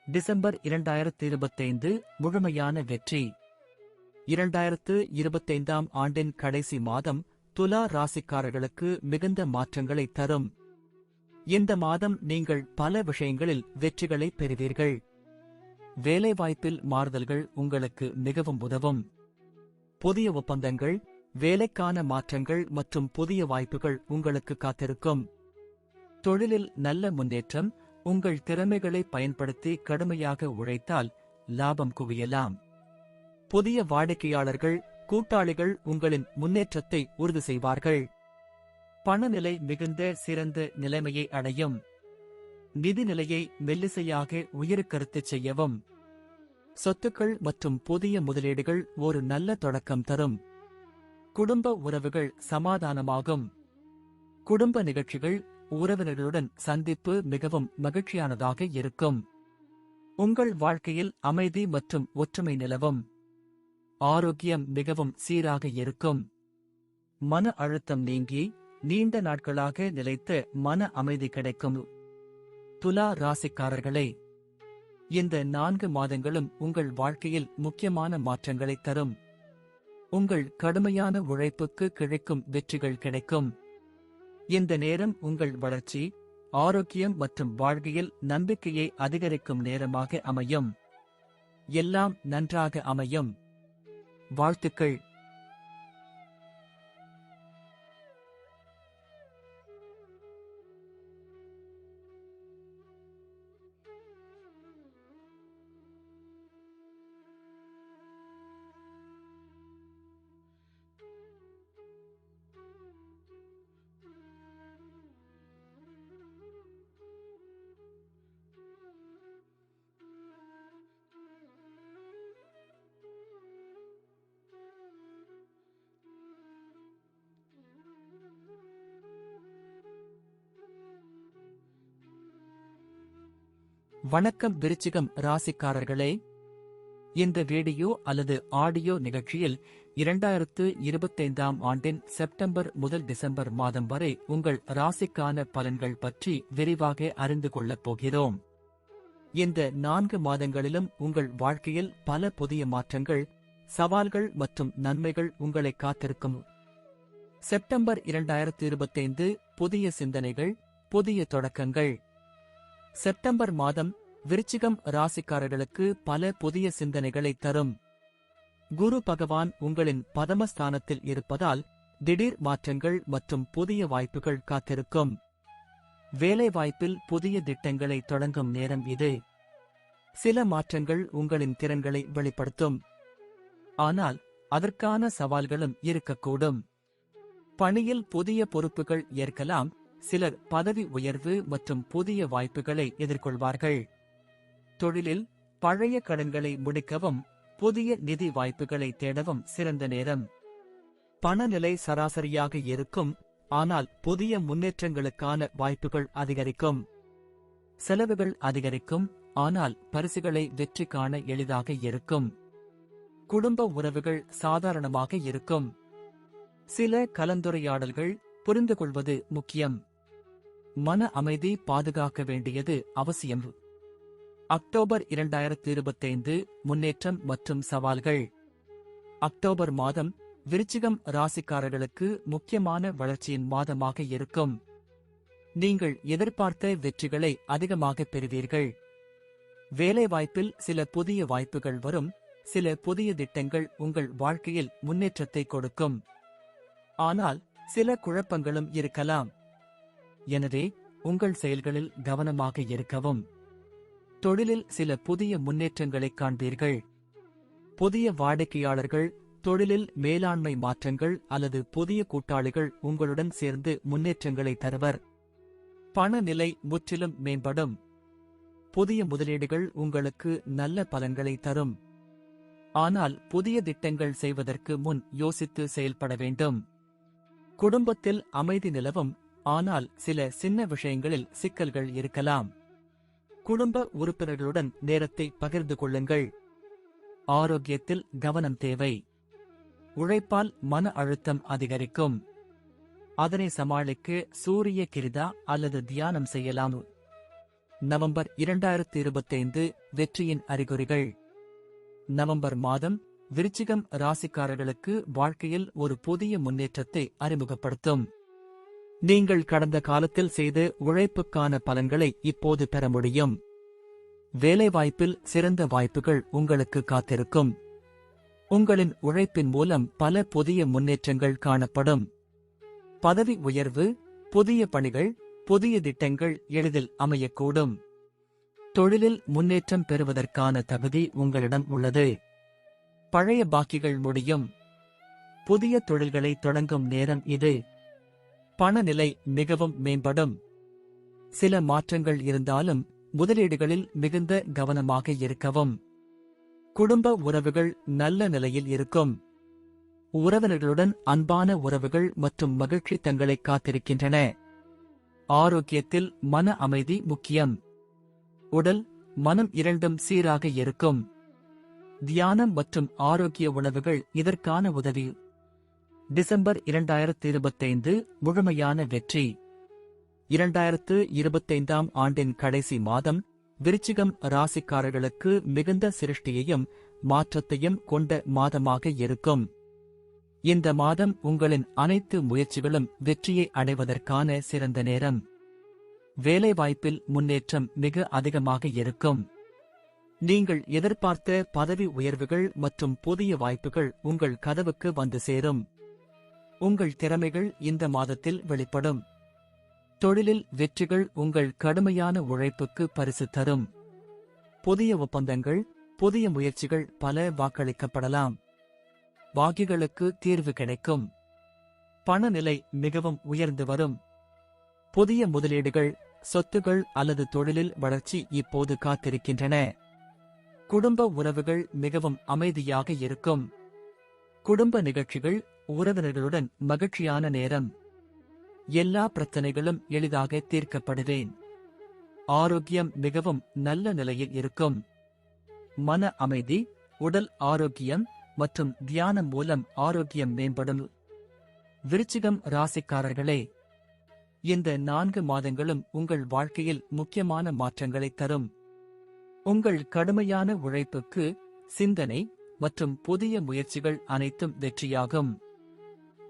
டிசம்பர் 2025 முழுமையான வெற்றி. 2025ஆம் ஆண்டின் கடைசி மாதம் துலா ராசிக்காரர்களுக்கு மிகுந்த மாற்றங்களை தரும். இந்த மாதம் நீங்கள் பல விஷயங்களில் வெற்றிகளை பெறுவீர்கள். வேலைவாய்ப்பில் மாறுதல்கள் உங்களுக்கு மிகவும் உதவும். புதிய ஒப்பந்தங்கள், வேலைக்கான மாற்றங்கள் மற்றும் புதிய வாய்ப்புகள் உங்களுக்கு காத்திருக்கும். தொழிலில் நல்ல முன்னேற்றம். உங்கள் திறமைகளை பயன்படுத்தி கடுமையாக உழைத்தால் லாபம் குவியலாம். புதிய வாடிக்கையாளர்கள், கூட்டாளிகள் உங்களின் முன்னேற்றத்தை உறுதி செய்வார்கள். பணநிலை மிகுந்த சிறந்த நிலைமையை அடையும். நிதிநிலையை மெல்லிசையாக உயரக்கருத்துச் செய்யவும். சொத்துக்கள் மற்றும் புதிய முதலீடுகள் ஒரு நல்ல தொடக்கம் தரும். குடும்ப உறவுகள் சமாதானமாகும். குடும்ப நிகழ்ச்சிகள், உறவினர்களுடன் சந்திப்பு மிகவும் மகிழ்ச்சியானதாக இருக்கும். உங்கள் வாழ்க்கையில் அமைதி மற்றும் ஒற்றுமை நிலவும். ஆரோக்கியம் மிகவும் சீராக இருக்கும். மன அழுத்தம் நீங்கி நீண்ட நாட்களாக நிலைத்த மன அமைதி கிடைக்கும். துலா ராசிக்காரர்களே, இந்த 4 மாதங்களும் உங்கள் வாழ்க்கையில் முக்கியமான மாற்றங்களை தரும். உங்கள் கடுமையான உழைப்புக்கு கிடைக்கும் வெற்றிகள் கிடைக்கும். இந்த நேரம் உங்கள் வளர்ச்சி, ஆரோக்கியம் மற்றும் வாழ்க்கையில் நம்பிக்கையை அதிகரிக்கும் நேரமாக அமையும். எல்லாம் நன்றாக அமையும். வாழ்த்துக்கள். வணக்கம் விருச்சிகம் ராசிக்காரர்களே, இந்த வீடியோ அல்லது ஆடியோ நிகழ்ச்சியில் 2025ஆம் ஆண்டின் செப்டம்பர் முதல் டிசம்பர் மாதம் வரை உங்கள் ராசிக்கான பலன்கள் பற்றி விரிவாக அறிந்து கொள்ளப் போகிறோம். இந்த 4 மாதங்களிலும் உங்கள் வாழ்க்கையில் பல புதிய மாற்றங்கள், சவால்கள் மற்றும் நன்மைகள் உங்களை காத்திருக்கும். செப்டம்பர் 2025 புதிய சிந்தனைகள், புதிய தொடக்கங்கள். செப்டம்பர் மாதம் விருச்சிகம் ராசிக்காரர்களுக்கு பல புதிய சிந்தனைகளை தரும். குரு பகவான் உங்களின் பதமஸ்தானத்தில் இருப்பதால் திடீர் மாற்றங்கள் மற்றும் புதிய வாய்ப்புகள் காத்திருக்கும். வேலைவாய்ப்பில் புதிய திட்டங்களை தொடங்கும் நேரம் இது. சில மாற்றங்கள் உங்களின் திறன்களை வெளிப்படுத்தும். ஆனால் அதற்கான சவால்களும் இருக்கக்கூடும். பணியில் புதிய பொறுப்புகள் ஏற்கலாம். சிலர் பதவி உயர்வு மற்றும் புதிய வாய்ப்புகளை எதிர்கொள்வார்கள். தொழிலில் பழைய கடன்களை முடிக்கவும் புதிய நிதி வாய்ப்புகளை தேடவும் சிறந்த நேரம். பணநிலை சராசரியாக இருக்கும். ஆனால் புதிய முன்னேற்றங்களுக்கான வாய்ப்புகள் அதிகரிக்கும். செலவுகள் அதிகரிக்கும். ஆனால் பரிசுகளை வெற்றி காண எளிதாக இருக்கும். குடும்ப உறவுகள் சாதாரணமாக இருக்கும். சில கலந்துரையாடல்கள் புரிந்துகொள்வது முக்கியம். மன அமைதி பாதுகாக்க வேண்டியது அவசியம். அக்டோபர் 2025 முன்னேற்றம் மற்றும் சவால்கள். அக்டோபர் மாதம் விருச்சிகம் ராசிக்காரர்களுக்கு முக்கியமான வளர்ச்சியின் மாதமாக இருக்கும். நீங்கள் எதிர்பார்த்த வெற்றிகளை அதிகமாக பெறுவீர்கள். வேலைவாய்ப்பில் சில புதிய வாய்ப்புகள் வரும். சில புதிய திட்டங்கள் உங்கள் வாழ்க்கையில் முன்னேற்றத்தை கொடுக்கும். ஆனால் சில குழப்பங்களும் இருக்கலாம். எனவே உங்கள் செயல்களில் கவனமாக இருக்கவும். தொழிலில் சில புதிய முன்னேற்றங்களைக் காண்பீர்கள். புதிய வாடிக்கையாளர்கள், தொழிலில் மேலாண்மை மாற்றங்கள் அல்லது புதிய கூட்டாளிகள் உங்களுடன் சேர்ந்து முன்னேற்றங்களை தருவர். பணநிலை முற்றிலும் மேம்படும். புதிய முதலீடுகள் உங்களுக்கு நல்ல பலன்களை தரும். ஆனால் புதிய திட்டங்கள் செய்வதற்கு முன் யோசித்து செயல்பட வேண்டும். குடும்பத்தில் அமைதி நிலவும். ஆனால் சில சின்ன விஷயங்களில் சிக்கல்கள் இருக்கலாம். குடும்ப உறுப்பினர்களுடன் நேரத்தை பகிர்ந்து கொள்ளுங்கள். ஆரோக்கியத்தில் கவனம் தேவை. உழைப்பால் மன அழுத்தம் அதிகரிக்கும். அதனை சமாளிக்க சூரிய கிரிதா அல்லது தியானம் செய்யலாம். நவம்பர் 2025 வெற்றியின் அறிகுறிகள். நவம்பர் மாதம் விருச்சிகம் ராசிக்காரர்களுக்கு வாழ்க்கையில் ஒரு புதிய முன்னேற்றத்தை அறிமுகப்படுத்தும். நீங்கள் கடந்த காலத்தில் செய்த உழைப்புக்கான பலன்களை இப்போது பெற முடியும். வேலைவாய்ப்பில் சிறந்த வாய்ப்புகள் உங்களுக்கு காத்திருக்கும். உங்களின் உழைப்பின் மூலம் பல புதிய முன்னேற்றங்கள் காணப்படும். பதவி உயர்வு, புதிய பணிகள், புதிய திட்டங்கள் எளிதில் அமையக்கூடும். தொழிலில் முன்னேற்றம் பெறுவதற்கான தகுதி உங்களிடம் உள்ளது. பழைய பாக்கிகள் முடியும். புதிய தொழில்களை தொடங்கும் நேரம் இது. பணநிலை மிகவும் மேம்படும். சில மாற்றங்கள் இருந்தாலும் முதலீடுகளில் மிகுந்த கவனமாக இருக்கவும். குடும்ப உறவுகள் நல்ல நிலையில் இருக்கும். உறவினர்களுடன் அன்பான உறவுகள் மற்றும் மகிழ்ச்சி தங்களை காத்திருக்கின்றன. ஆரோக்கியத்தில் மன அமைதி முக்கியம். உடல், மனம் இரண்டும் சீராக இருக்கும். தியானம் மற்றும் ஆரோக்கிய உணவுகள் இதற்கான உதவி. டிசம்பர் 2025 முழுமையான வெற்றி. 2025ஆம் ஆண்டின் கடைசி மாதம் விருச்சிகம் ராசிக்காரர்களுக்கு மிகுந்த சிருஷ்டியையும் மாற்றத்தையும் கொண்ட மாதமாக இருக்கும். இந்த மாதம் உங்களின் அனைத்து முயற்சிகளும் வெற்றியை அடைவதற்கான சிறந்த நேரம். வேலைவாய்ப்பில் முன்னேற்றம் மிக அதிகமாக இருக்கும். நீங்கள் எதிர்பார்த்த பதவி உயர்வுகள் மற்றும் புதிய வாய்ப்புகள் உங்கள் கதவுக்கு வந்து சேரும். உங்கள் திறமைகள் இந்த மாதத்தில் வெளிப்படும். தொழிலில் வெற்றிகள் உங்கள் கடுமையான உழைப்புக்கு பரிசு தரும். புதிய ஒப்பந்தங்கள், புதிய முயற்சிகள் பல வாக்களிக்கப்படலாம். வாகிகளுக்கு தீர்வு கிடைக்கும். பணநிலை மிகவும் உயர்ந்து வரும். புதிய முதலீடுகள், சொத்துகள் அல்லது தொழிலில் வளர்ச்சி இப்போது காத்திருக்கின்றன. குடும்ப உறவுகள் மிகவும் அமைதியாக இருக்கும். குடும்ப நிகழ்ச்சிகள், உறவினர்களுடன் மகிழ்ச்சியான நேரம். எல்லா பிரச்சனைகளும் எளிதாக தீர்க்கப்படுவேன். ஆரோக்கியம் மிகவும் நல்ல நிலையில் இருக்கும். மன அமைதி, உடல் ஆரோக்கியம் மற்றும் தியானம் மூலம் ஆரோக்கியம் மேம்படும். விருச்சிகம் ராசிக்காரர்களே, இந்த 4 மாதங்களும் உங்கள் வாழ்க்கையில் முக்கியமான மாற்றங்களை தரும். உங்கள் கடுமையான உழைப்புக்கு, சிந்தனை மற்றும் புதிய முயற்சிகள் அனைத்தும் வெற்றியாகும்.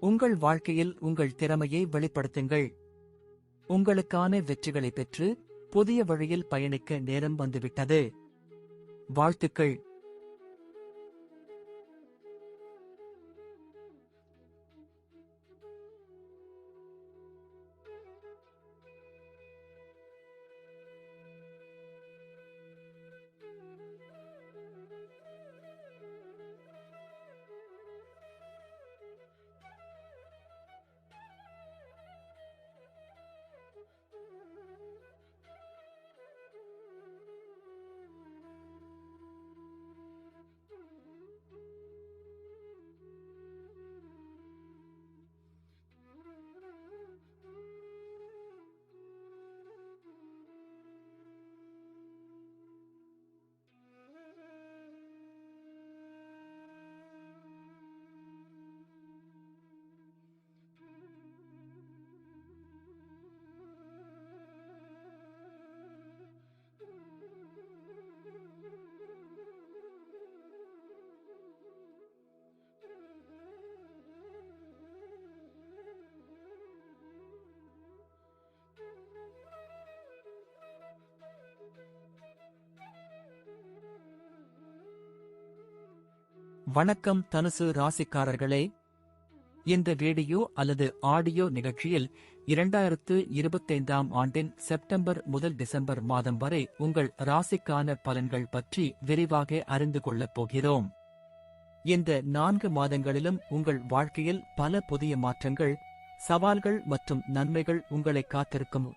உங்கள் வாழ்க்கையில் உங்கள் திறமையை வெளிப்படுத்துங்கள். உங்களுக்கான வெற்றிகளை பெற்று புதிய வழியில் பயணிக்க நேரம் வந்துவிட்டது. வாழ்த்துக்கள். வணக்கம் தனுசு ராசிக்காரர்களே. இந்த வீடியோ அல்லது ஆடியோ நிகழ்ச்சியில் 2025ஆம் ஆண்டின் செப்டம்பர் முதல் டிசம்பர் மாதம் வரை உங்கள் ராசிக்கான பலன்கள் பற்றி விரிவாக அறிந்து கொள்ளப் போகிறோம். இந்த 4 மாதங்களிலும் உங்கள் வாழ்க்கையில் பல புதிய மாற்றங்கள், சவால்கள் மற்றும் நன்மைகள் உங்களை காத்திருக்கும்.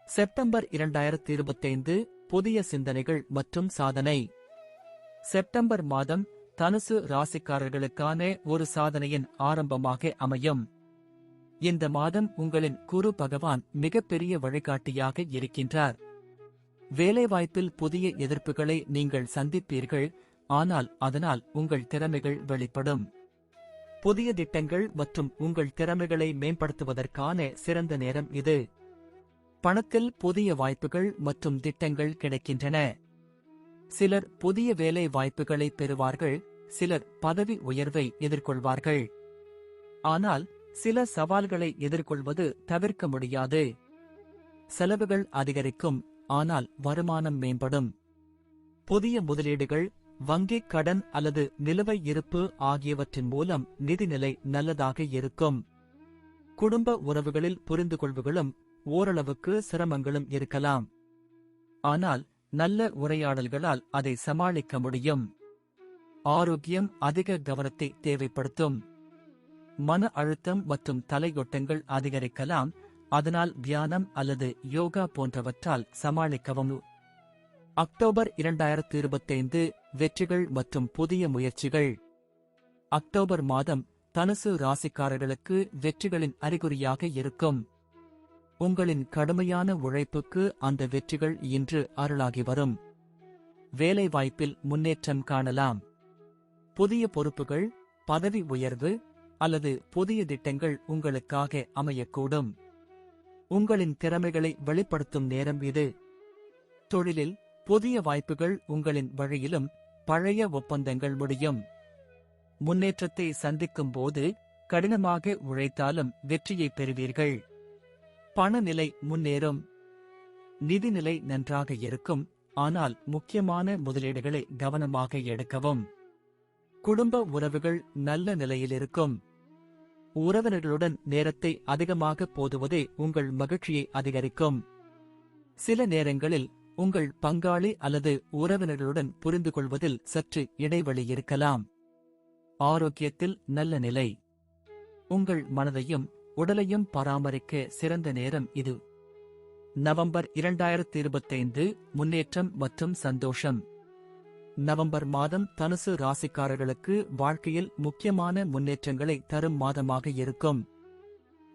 செப்டம்பர் 2025 புதிய சிந்தனைகள் மற்றும் சாதனை. செப்டம்பர் மாதம் தனுசு ராசிக்காரர்களுக்கான ஒரு சாதனையின் ஆரம்பமாக அமையும். இந்த மாதம் உங்களின் குரு பகவான் மிகப்பெரிய வழிகாட்டியாக இருக்கின்றார். வேலைவாய்ப்பில் புதிய எதிர்ப்புகளை நீங்கள் சந்திப்பீர்கள், ஆனால் அதனால் உங்கள் திறமைகள் வெளிப்படும். புதிய திட்டங்கள் மற்றும் உங்கள் திறமைகளை மேம்படுத்துவதற்கான சிறந்த நேரம் இது. பணத்தில் புதிய வாய்ப்புகள் மற்றும் திட்டங்கள் கிடைக்கின்றன. சிலர் புதிய வேலை வாய்ப்புகளை பெறுவார்கள், சிலர் பதவி உயர்வை எதிர்கொள்வார்கள். ஆனால் சில சவால்களை எதிர்கொள்வது தவிர்க்க முடியாது. செலவுகள் அதிகரிக்கும், ஆனால் வருமானம் மேம்படும். புதிய முதலீடுகள், வங்கிக் கடன் அல்லது நிலுவை இருப்பு ஆகியவற்றின் மூலம் நிதிநிலை நல்லதாக இருக்கும். குடும்ப உறவுகளில் புரிந்துகொள்வுகளும் ஓரளவுக்கு சிரமங்களும் இருக்கலாம். ஆனால் நல்ல உரையாடல்களால் அதை சமாளிக்க முடியும். ஆரோக்கியம் அதிக கவனத்தை தேவைப்படுத்தும். மன அழுத்தம் மற்றும் தலையொட்டங்கள் அதிகரிக்கலாம், அதனால் தியானம் அல்லது யோகா போன்றவற்றால் சமாளிக்கவும். அக்டோபர் 2025 வெற்றிகள் மற்றும் புதிய முயற்சிகள். அக்டோபர் மாதம் தனுசு ராசிக்காரர்களுக்கு வெற்றிகளின் அறிகுறியாக இருக்கும். உங்களின் கடுமையான உழைப்புக்கு அந்த வெற்றிகள் இன்று அருளாகி வரும். வேலைவாய்ப்பில் முன்னேற்றம் காணலாம். புதிய பொறுப்புகள், பதவி உயர்வு அல்லது புதிய திட்டங்கள் உங்களுக்காக அமையக்கூடும். உங்களின் திறமைகளை வெளிப்படுத்தும் நேரம் இது. தொழிலில் புதிய வாய்ப்புகள் உங்களின் வழியிலும் பழைய ஒப்பந்தங்கள் முடியும். முன்னேற்றத்தை சந்திக்கும் போது கடினமாக உழைத்தாலும் வெற்றியை பெறுவீர்கள். பணநிலை முன்னேறும். நிதிநிலை நன்றாக இருக்கும், ஆனால் முக்கியமான முதலீடுகளை கவனமாக எடுக்கவும். குடும்ப உறவுகள் நல்ல நிலையில் இருக்கும். உறவினர்களுடன் நேரத்தை அதிகமாக போதுவதே உங்கள் மகிழ்ச்சியை அதிகரிக்கும். சில நேரங்களில் உங்கள் பங்காளி அல்லது உறவினர்களுடன் புரிந்துகொள்வதில் சற்று இடைவெளி இருக்கலாம். ஆரோக்கியத்தில் நல்ல நிலை. உங்கள் மனதையும் உடலையும் பராமரிக்க சிறந்த நேரம் இது. நவம்பர் 2025 முன்னேற்றம் மற்றும் சந்தோஷம். நவம்பர் மாதம் தனுசு ராசிக்காரர்களுக்கு வாழ்க்கையில் முக்கியமான முன்னேற்றங்களை தரும் மாதமாக இருக்கும்.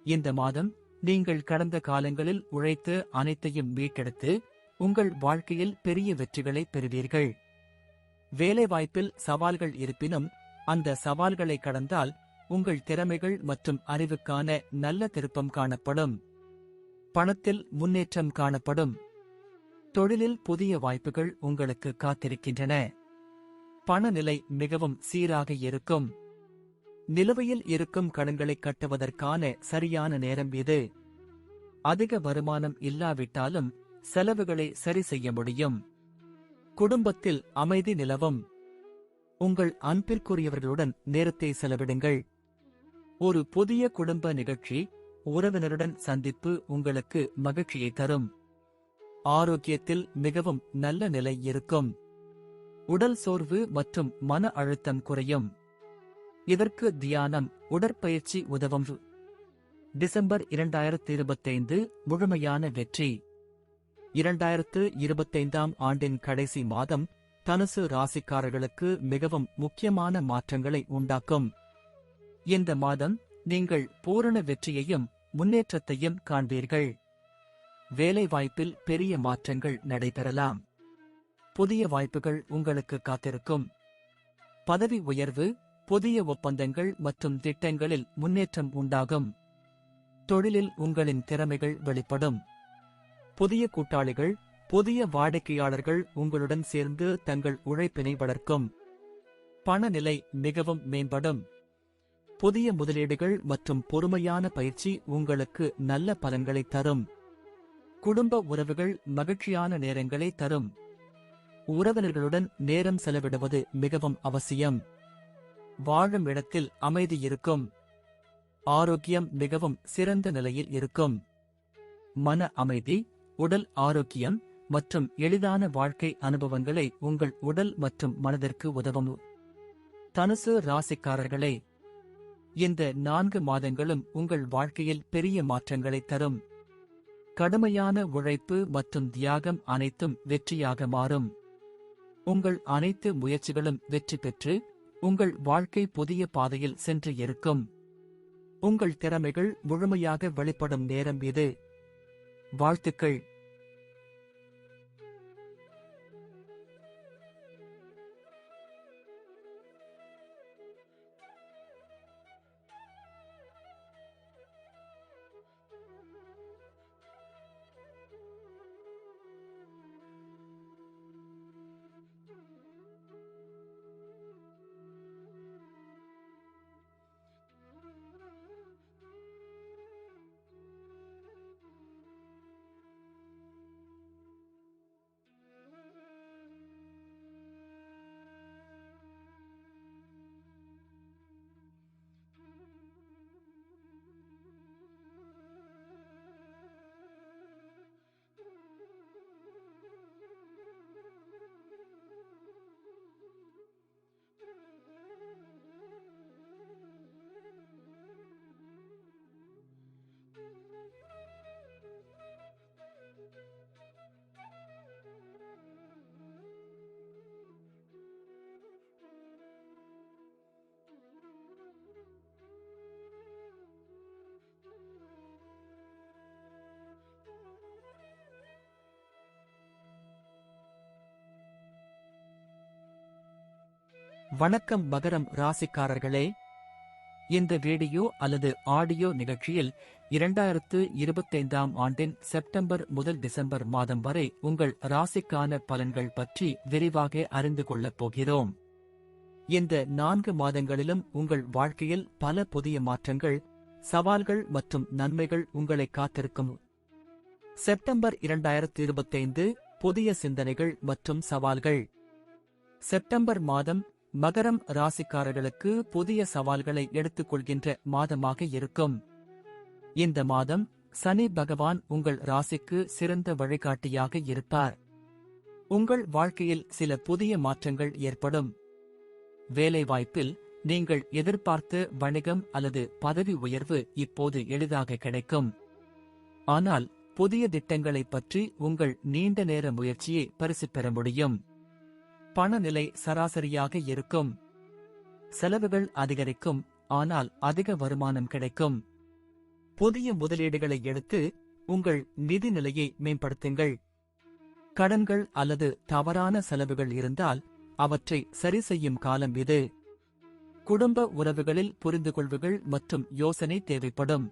இந்த மாதம் நீங்கள் கடந்த காலங்களில் உழைத்து அனைத்தையும் மீட்டெடுத்து உங்கள் வாழ்க்கையில் பெரிய வெற்றிகளை பெறுவீர்கள். வேலைவாய்ப்பில் சவால்கள் இருப்பினும் அந்த சவால்களை கடந்தால் உங்கள் திறமைகள் மற்றும் அறிவுக்கான நல்ல திருப்பம் காணப்படும். பணத்தில் முன்னேற்றம் காணப்படும். தொழிலில் புதிய வாய்ப்புகள் உங்களுக்கு காத்திருக்கின்றன. பணநிலை மிகவும் சீராக இருக்கும். நிலுவையில் இருக்கும் கடன்களை கட்டுவதற்கான சரியான நேரம் இது. அதிக வருமானம் இல்லாவிட்டாலும் செலவுகளை சரி செய்ய முடியும். குடும்பத்தில் அமைதி நிலவும். உங்கள் அன்பிற்குரியவர்களுடன் நேரத்தை செலவிடுங்கள். ஒரு புதிய குடும்ப நிகழ்ச்சி, உறவினருடன் சந்திப்பு உங்களுக்கு மகிழ்ச்சியை தரும். ஆரோக்கியத்தில் மிகவும் நல்ல நிலை இருக்கும். உடல் சோர்வு மற்றும் மன அழுத்தம் குறையும். இதற்கு தியானம், உடற்பயிற்சி உதவும். டிசம்பர் 2025 முழுமையான வெற்றி. 2025ஆம் ஆண்டின் கடைசி மாதம் தனுசு ராசிக்காரர்களுக்கு மிகவும் முக்கியமான மாற்றங்களை உண்டாக்கும். இந்த மாதம் நீங்கள் பூரண வெற்றியையும் முன்னேற்றத்தையும் காண்பீர்கள். வேலைவாய்ப்பில் பெரிய மாற்றங்கள் நடைபெறலாம். புதிய வாய்ப்புகள் உங்களுக்கு காத்திருக்கும். பதவி உயர்வு, புதிய ஒப்பந்தங்கள் மற்றும் திட்டங்களில் முன்னேற்றம் உண்டாகும். தொழிலில் உங்களின் திறமைகள் வெளிப்படும். புதிய கூட்டாளிகள், புதிய வாடிக்கையாளர்கள் உங்களுடன் சேர்ந்து தங்கள் உழைப்பினை வளர்க்கும். பணநிலை மிகவும் மேம்படும். புதிய முதலீடுகள் மற்றும் பொறுமையான பயிற்சி உங்களுக்கு நல்ல பலன்களை தரும். குடும்ப உறவுகள் மகிழ்ச்சியான நேரங்களை தரும். உறவினர்களுடன் நேரம் செலவிடுவது மிகவும் அவசியம். வாழும் இடத்தில் அமைதி இருக்கும். ஆரோக்கியம் மிகவும் சிறந்த நிலையில் இருக்கும். மன அமைதி, உடல் ஆரோக்கியம் மற்றும் எளிதான வாழ்க்கை அனுபவங்களை உங்கள் உடல் மற்றும் மனதிற்கு உதவும். தனுசு ராசிக்காரர்களே, இந்த 4 மாதங்களும் உங்கள் வாழ்க்கையில் பெரிய மாற்றங்களை தரும். கடுமையான உழைப்பு மற்றும் தியாகம் அனைத்தும் வெற்றியாக மாறும். உங்கள் அனைத்து முயற்சிகளும் வெற்றி பெற்று உங்கள் வாழ்க்கை புதிய பாதையில் சென்று இருக்கும். உங்கள் திறமைகள் முழுமையாக வெளிப்படும் நேரம் இது. வாழ்த்துக்கள். வணக்கம் மகரம் ராசிக்காரர்களே. இந்த வீடியோ அல்லது ஆடியோ நிகழ்ச்சியில் 2025ஆம் ஆண்டின் செப்டம்பர் முதல் டிசம்பர் மாதம் வரை உங்கள் ராசிக்கான பலன்கள் பற்றி விரிவாக அறிந்து கொள்ளப் போகிறோம். இந்த 4 மாதங்களிலும் உங்கள் வாழ்க்கையில் பல புதிய மாற்றங்கள், சவால்கள் மற்றும் நன்மைகள் உங்களை காத்திருக்கும். செப்டம்பர் 2025 புதிய சிந்தனைகள் மற்றும் சவால்கள். செப்டம்பர் மாதம் மகரம் ராசிக்காரர்களுக்கு புதிய சவால்களை எடுத்துக்கொள்கின்ற மாதமாக இருக்கும். இந்த மாதம் சனி பகவான் உங்கள் ராசிக்கு சிறந்த வழிகாட்டியாக இருப்பார். உங்கள் வாழ்க்கையில் சில புதிய மாற்றங்கள் ஏற்படும். வேலைவாய்ப்பில் நீங்கள் எதிர்பார்த்த வணிகம் அல்லது பதவி உயர்வு இப்போது எளிதாக கிடைக்கும். ஆனால் புதிய திட்டங்களைப் பற்றி உங்கள் நீண்ட நேர முயற்சியை பரிசு பெற முடியும். பணநிலை சராசரியாக இருக்கும். செலவுகள் அதிகரிக்கும், ஆனால் அதிக வருமானம் கிடைக்கும். புதிய முதலீடுகளை எடுத்து உங்கள் நிதி நிலையை மேம்படுத்துங்கள். கடன்கள் அல்லது தவறான செலவுகள் இருந்தால் அவற்றை சரி செய்யும் காலம் இது. குடும்ப உறவுகளில் புரிந்துகொள்வுகள் மற்றும் யோசனை தேவைப்படும்.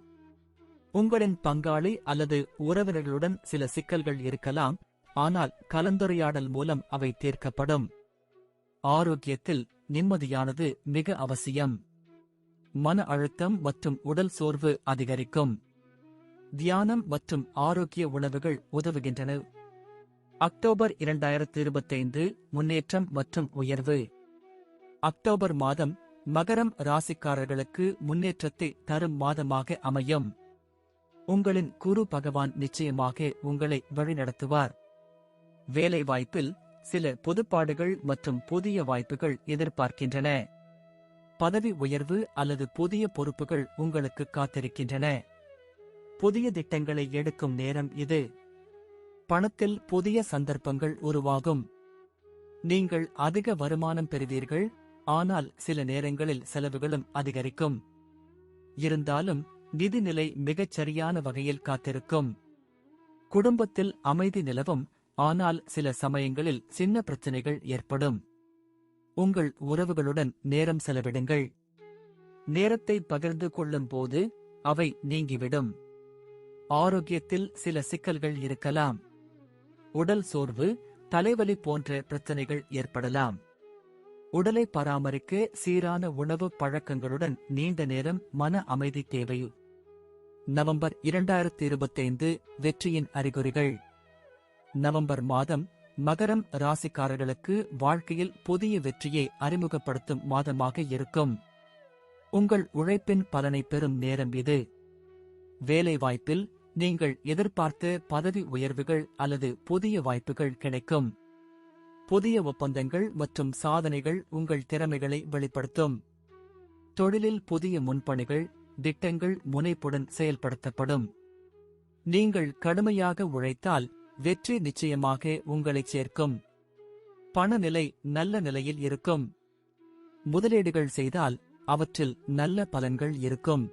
உங்களின் பங்காளி அல்லது உறவினர்களுடன் சில சிக்கல்கள் இருக்கலாம், ஆனால் கலந்துரையாடல் மூலம் அவை தீர்க்கப்படும். ஆரோக்கியத்தில் நிம்மதியானது மிக அவசியம். மன அழுத்தம் மற்றும் உடல் சோர்வு அதிகரிக்கும். தியானம் மற்றும் ஆரோக்கிய உணவுகள் உதவுகின்றன. அக்டோபர் 2025 முன்னேற்றம் மற்றும் உயர்வு. அக்டோபர் மாதம் மகரம் ராசிக்காரர்களுக்கு முன்னேற்றத்தை தரும் மாதமாக அமையும். உங்களின் குரு பகவான் நிச்சயமாக உங்களை வழிநடத்துவார். வேலைவாய்ப்பில் சில பொதுப்பாடுகள் மற்றும் புதிய வாய்ப்புகள் எதிர்பார்க்கின்றன. பதவி உயர்வு அல்லது புதிய பொறுப்புகள் உங்களுக்கு காத்திருக்கின்றன. புதிய திட்டங்களை எடுக்கும் நேரம் இது. பணத்தில் புதிய சந்தர்ப்பங்கள் உருவாகும். நீங்கள் அதிக வருமானம் பெறுவீர்கள், ஆனால் சில நேரங்களில் செலவுகளும் அதிகரிக்கும். இருந்தாலும் நிதிநிலை மிகச் சரியான வகையில் காத்திருக்கும். குடும்பத்தில் அமைதி நிலவும், ஆனால் சில சமயங்களில் சின்ன பிரச்சனைகள் ஏற்படும். உங்கள் உறவுகளுடன் நேரம் செலவிடுங்கள். நேரத்தை பகிர்ந்து கொள்ளும் போது அவை நீங்கிவிடும். ஆரோக்கியத்தில் சில சிக்கல்கள் இருக்கலாம். உடல் சோர்வு, தலைவலி போன்ற பிரச்சனைகள் ஏற்படலாம். உடலை பராமரிக்க சீரான உணவு பழக்கங்களுடன் நீண்ட நேரம் மன அமைதி தேவை. நவம்பர் 2025 வெற்றியின் அறிகுறிகள். நவம்பர் மாதம் மகரம் ராசிக்காரர்களுக்கு வாழ்க்கையில் புதிய வெற்றியை அறிமுகப்படுத்தும் மாதமாக இருக்கும். உங்கள் உழைப்பின் பலனை பெறும் நேரம் இது. வேலைவாய்ப்பில் நீங்கள் எதிர்பார்த்த பதவி உயர்வுகள் அல்லது புதிய வாய்ப்புகள் கிடைக்கும். புதிய ஒப்பந்தங்கள் மற்றும் சாதனைகள் உங்கள் திறமைகளை வெளிப்படுத்தும். தொழிலில் புதிய முன்பணிகள், திட்டங்கள் முனைப்புடன் செயல்படுத்தப்படும். நீங்கள் கடுமையாக உழைத்தால் வெற்றி நிச்சயமாக உங்களைச் சேர்க்கும். பணநிலை நல்ல நிலையில் இருக்கும். முதலீடுகள் செய்தால் அவற்றில் நல்ல பலன்கள் இருக்கும்.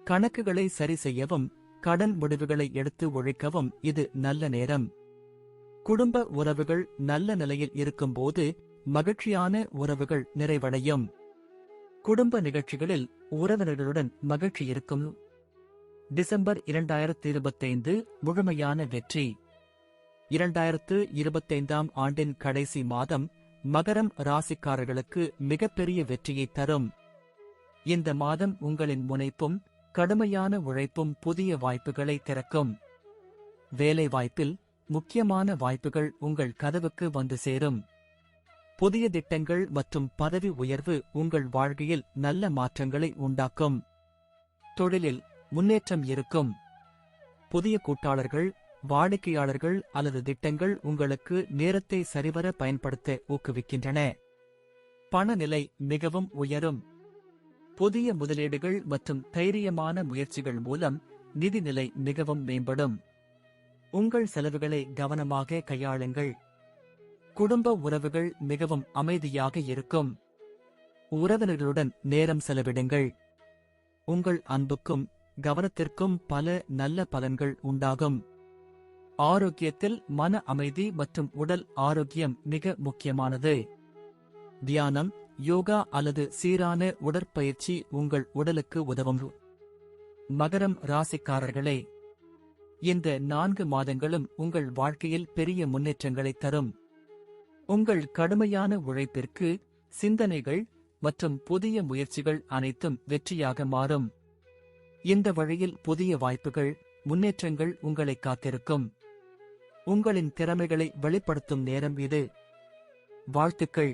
கணக்குகளை சரி செய்யவும், கடன் முடிவுகளை எடுத்து ஒழிக்கவும் இது நல்ல நேரம். குடும்ப உறவுகள் நல்ல நிலையில் இருக்கும்போது மகிழ்ச்சியான உறவுகள் நிறைவடையும். குடும்ப நிகழ்ச்சிகளில் உறவினர்களுடன் மகிழ்ச்சி இருக்கும். டிசம்பர் 2025 முழுமையான வெற்றி. 2025 ஆண்டின் கடைசி மாதம் மகரம் ராசிக்காரர்களுக்கு மிகப்பெரிய வெற்றியை தரும். இந்த மாதம் உங்களின் முனைப்பும் கடுமையான உழைப்பும் புதிய வாய்ப்புகளை திறக்கும். வேலைவாய்ப்பில் முக்கியமான வாய்ப்புகள் உங்கள் கதவுக்கு வந்து சேரும். புதிய திட்டங்கள் மற்றும் பதவி உயர்வு உங்கள் வாழ்க்கையில் நல்ல மாற்றங்களை உண்டாக்கும். தொழிலில் முன்னேற்றம் இருக்கும். புதிய கூட்டாளர்கள், வாடிக்கையாளர்கள் அல்லது திட்டங்கள் உங்களுக்கு நேரத்தை சரிவர பயன்படுத்த ஊக்குவிக்கின்றன. பணநிலை மிகவும் உயரும். புதிய முதலீடுகள் மற்றும் தைரியமான முயற்சிகள் மூலம் நிதிநிலை மிகவும் மேம்படும். உங்கள் செலவுகளை கவனமாக கையாளுங்கள். குடும்ப உறவுகள் மிகவும் அமைதியாக இருக்கும். உறவினர்களுடன் நேரம் செலவிடுங்கள். உங்கள் அன்புக்கும் கவனத்திற்கும் பல நல்ல பலன்கள் உண்டாகும். ஆரோக்கியத்தில் மன அமைதி மற்றும் உடல் ஆரோக்கியம் மிக முக்கியமானது. தியானம், யோகா அல்லது சீரான உடற்பயிற்சி உங்கள் உடலுக்கு உதவும். மகரம் ராசிக்காரர்களே, இந்த 4 மாதங்களும் உங்கள் வாழ்க்கையில் பெரிய முன்னேற்றங்களை தரும். உங்கள் கடுமையான உழைப்பிற்கு, சிந்தனைகள் மற்றும் புதிய முயற்சிகள் அனைத்தும் வெற்றியாக மாறும். இந்த வழியில் புதிய வாய்ப்புகள், முன்னேற்றங்கள் உங்களை காத்திருக்கும். உங்களின் திறமைகளை வெளிப்படுத்தும் நேரம் இது. வாழ்த்துக்கள்.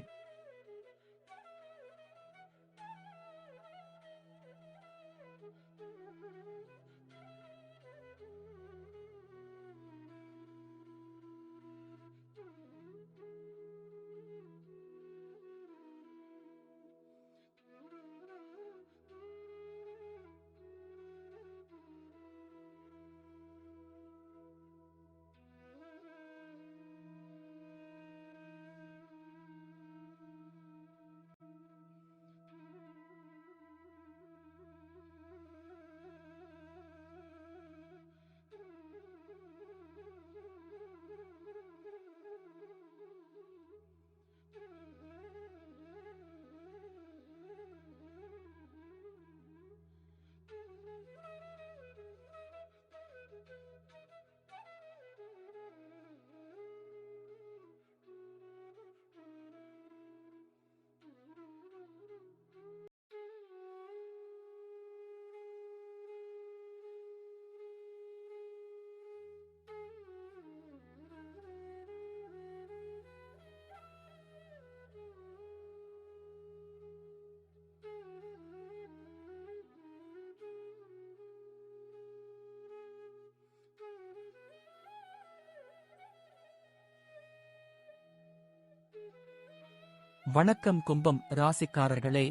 வணக்கம் கும்பம் ராசிக்காரர்களே.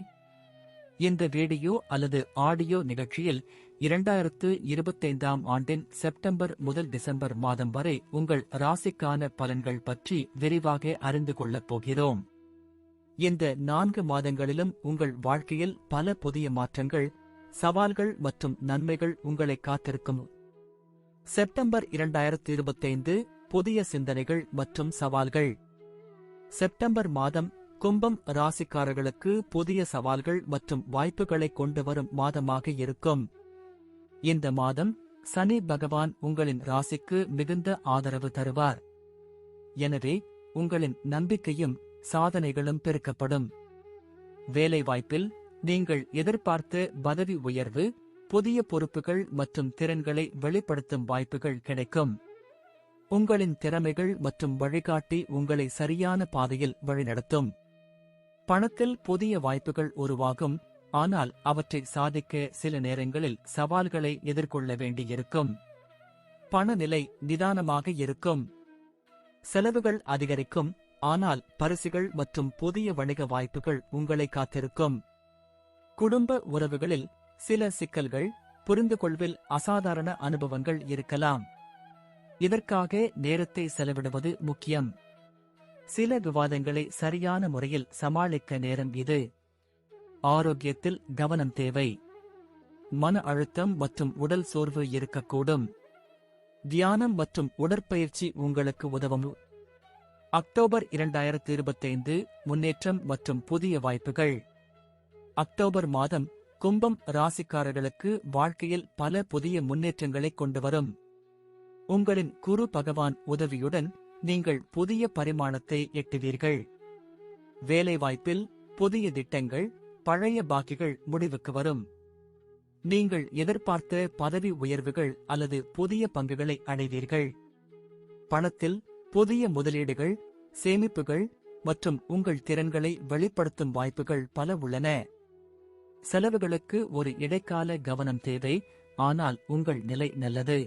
இந்த வீடியோ அல்லது ஆடியோ நிகழ்ச்சியில் 2025ஆம் ஆண்டின் செப்டம்பர் முதல் டிசம்பர் மாதம் வரை உங்கள் ராசிக்கான பலன்கள் பற்றி விரிவாக அறிந்து கொள்ளப் போகிறோம். இந்த 4 மாதங்களிலும் உங்கள் வாழ்க்கையில் பல புதிய மாற்றங்கள், சவால்கள் மற்றும் நன்மைகள் உங்களை காத்திருக்கும். செப்டம்பர் 2025 புதிய சிந்தனைகள் மற்றும் சவால்கள். செப்டம்பர் மாதம் கும்பம் ராசிக்காரர்களுக்கு புதிய சவால்கள் மற்றும் வாய்ப்புகளை கொண்டு வரும் மாதமாக இருக்கும். இந்த மாதம் சனி பகவான் உங்களின் ராசிக்கு மிகுந்த ஆதரவு தருவார். எனவே உங்களின் நம்பிக்கையும் சாதனைகளும் பெருக்கப்படும். வேலைவாய்ப்பில் நீங்கள் எதிர்பார்த்த பதவி உயர்வு, புதிய பொறுப்புகள் மற்றும் திறன்களை வெளிப்படுத்தும் வாய்ப்புகள் கிடைக்கும். உங்களின் திறமைகள் மற்றும் வழிகாட்டி உங்களை சரியான பாதையில் வழிநடத்தும். பணத்தில் புதிய வாய்ப்புகள் உருவாகும், ஆனால் அவற்றை சாதிக்க சில நேரங்களில் சவால்களை எதிர்கொள்ள வேண்டியிருக்கும். பணநிலை நிதானமாக இருக்கும். செலவுகள் அதிகரிக்கும், ஆனால் பரிசுகள் மற்றும் புதிய வணிக வாய்ப்புகள் உங்களை காத்திருக்கும். குடும்ப உறவுகளில் சில சிக்கல்கள், புரிந்துகொள்வில் அசாதாரண அனுபவங்கள் இருக்கலாம். இதற்காக நேரத்தை செலவிடுவது முக்கியம். சில விவாதங்களை சரியான முறையில் சமாளிக்க நேரம் இது. ஆரோக்கியத்தில் கவனம் தேவை. மன அழுத்தம் மற்றும் உடல் சோர்வு இருக்கக்கூடும். தியானம் மற்றும் உடற்பயிற்சி உங்களுக்கு உதவும். அக்டோபர் 2025 முன்னேற்றம் மற்றும் புதிய வாய்ப்புகள். அக்டோபர் மாதம் கும்பம் ராசிக்காரர்களுக்கு வாழ்க்கையில் பல புதிய முன்னேற்றங்களை கொண்டு வரும். உங்களின் குரு பகவான் உதவியுடன் நீங்கள் புதிய பரிமாணத்தை எட்டுவீர்கள். வேலைவாய்ப்பில் புதிய திட்டங்கள், பழைய பாக்கிகள் முடிவுக்கு வரும். நீங்கள் எதிர்பார்த்த பதவி உயர்வுகள் அல்லது புதிய பங்குகளை அடைவீர்கள். பணத்தில் புதிய முதலீடுகள், சேமிப்புகள் மற்றும் உங்கள் திறன்களை வெளிப்படுத்தும் வாய்ப்புகள் பல உள்ளன. செலவுகளுக்கு ஒரு இடைக்கால கவனம் தேவை, ஆனால் உங்கள் நிலை நல்லது.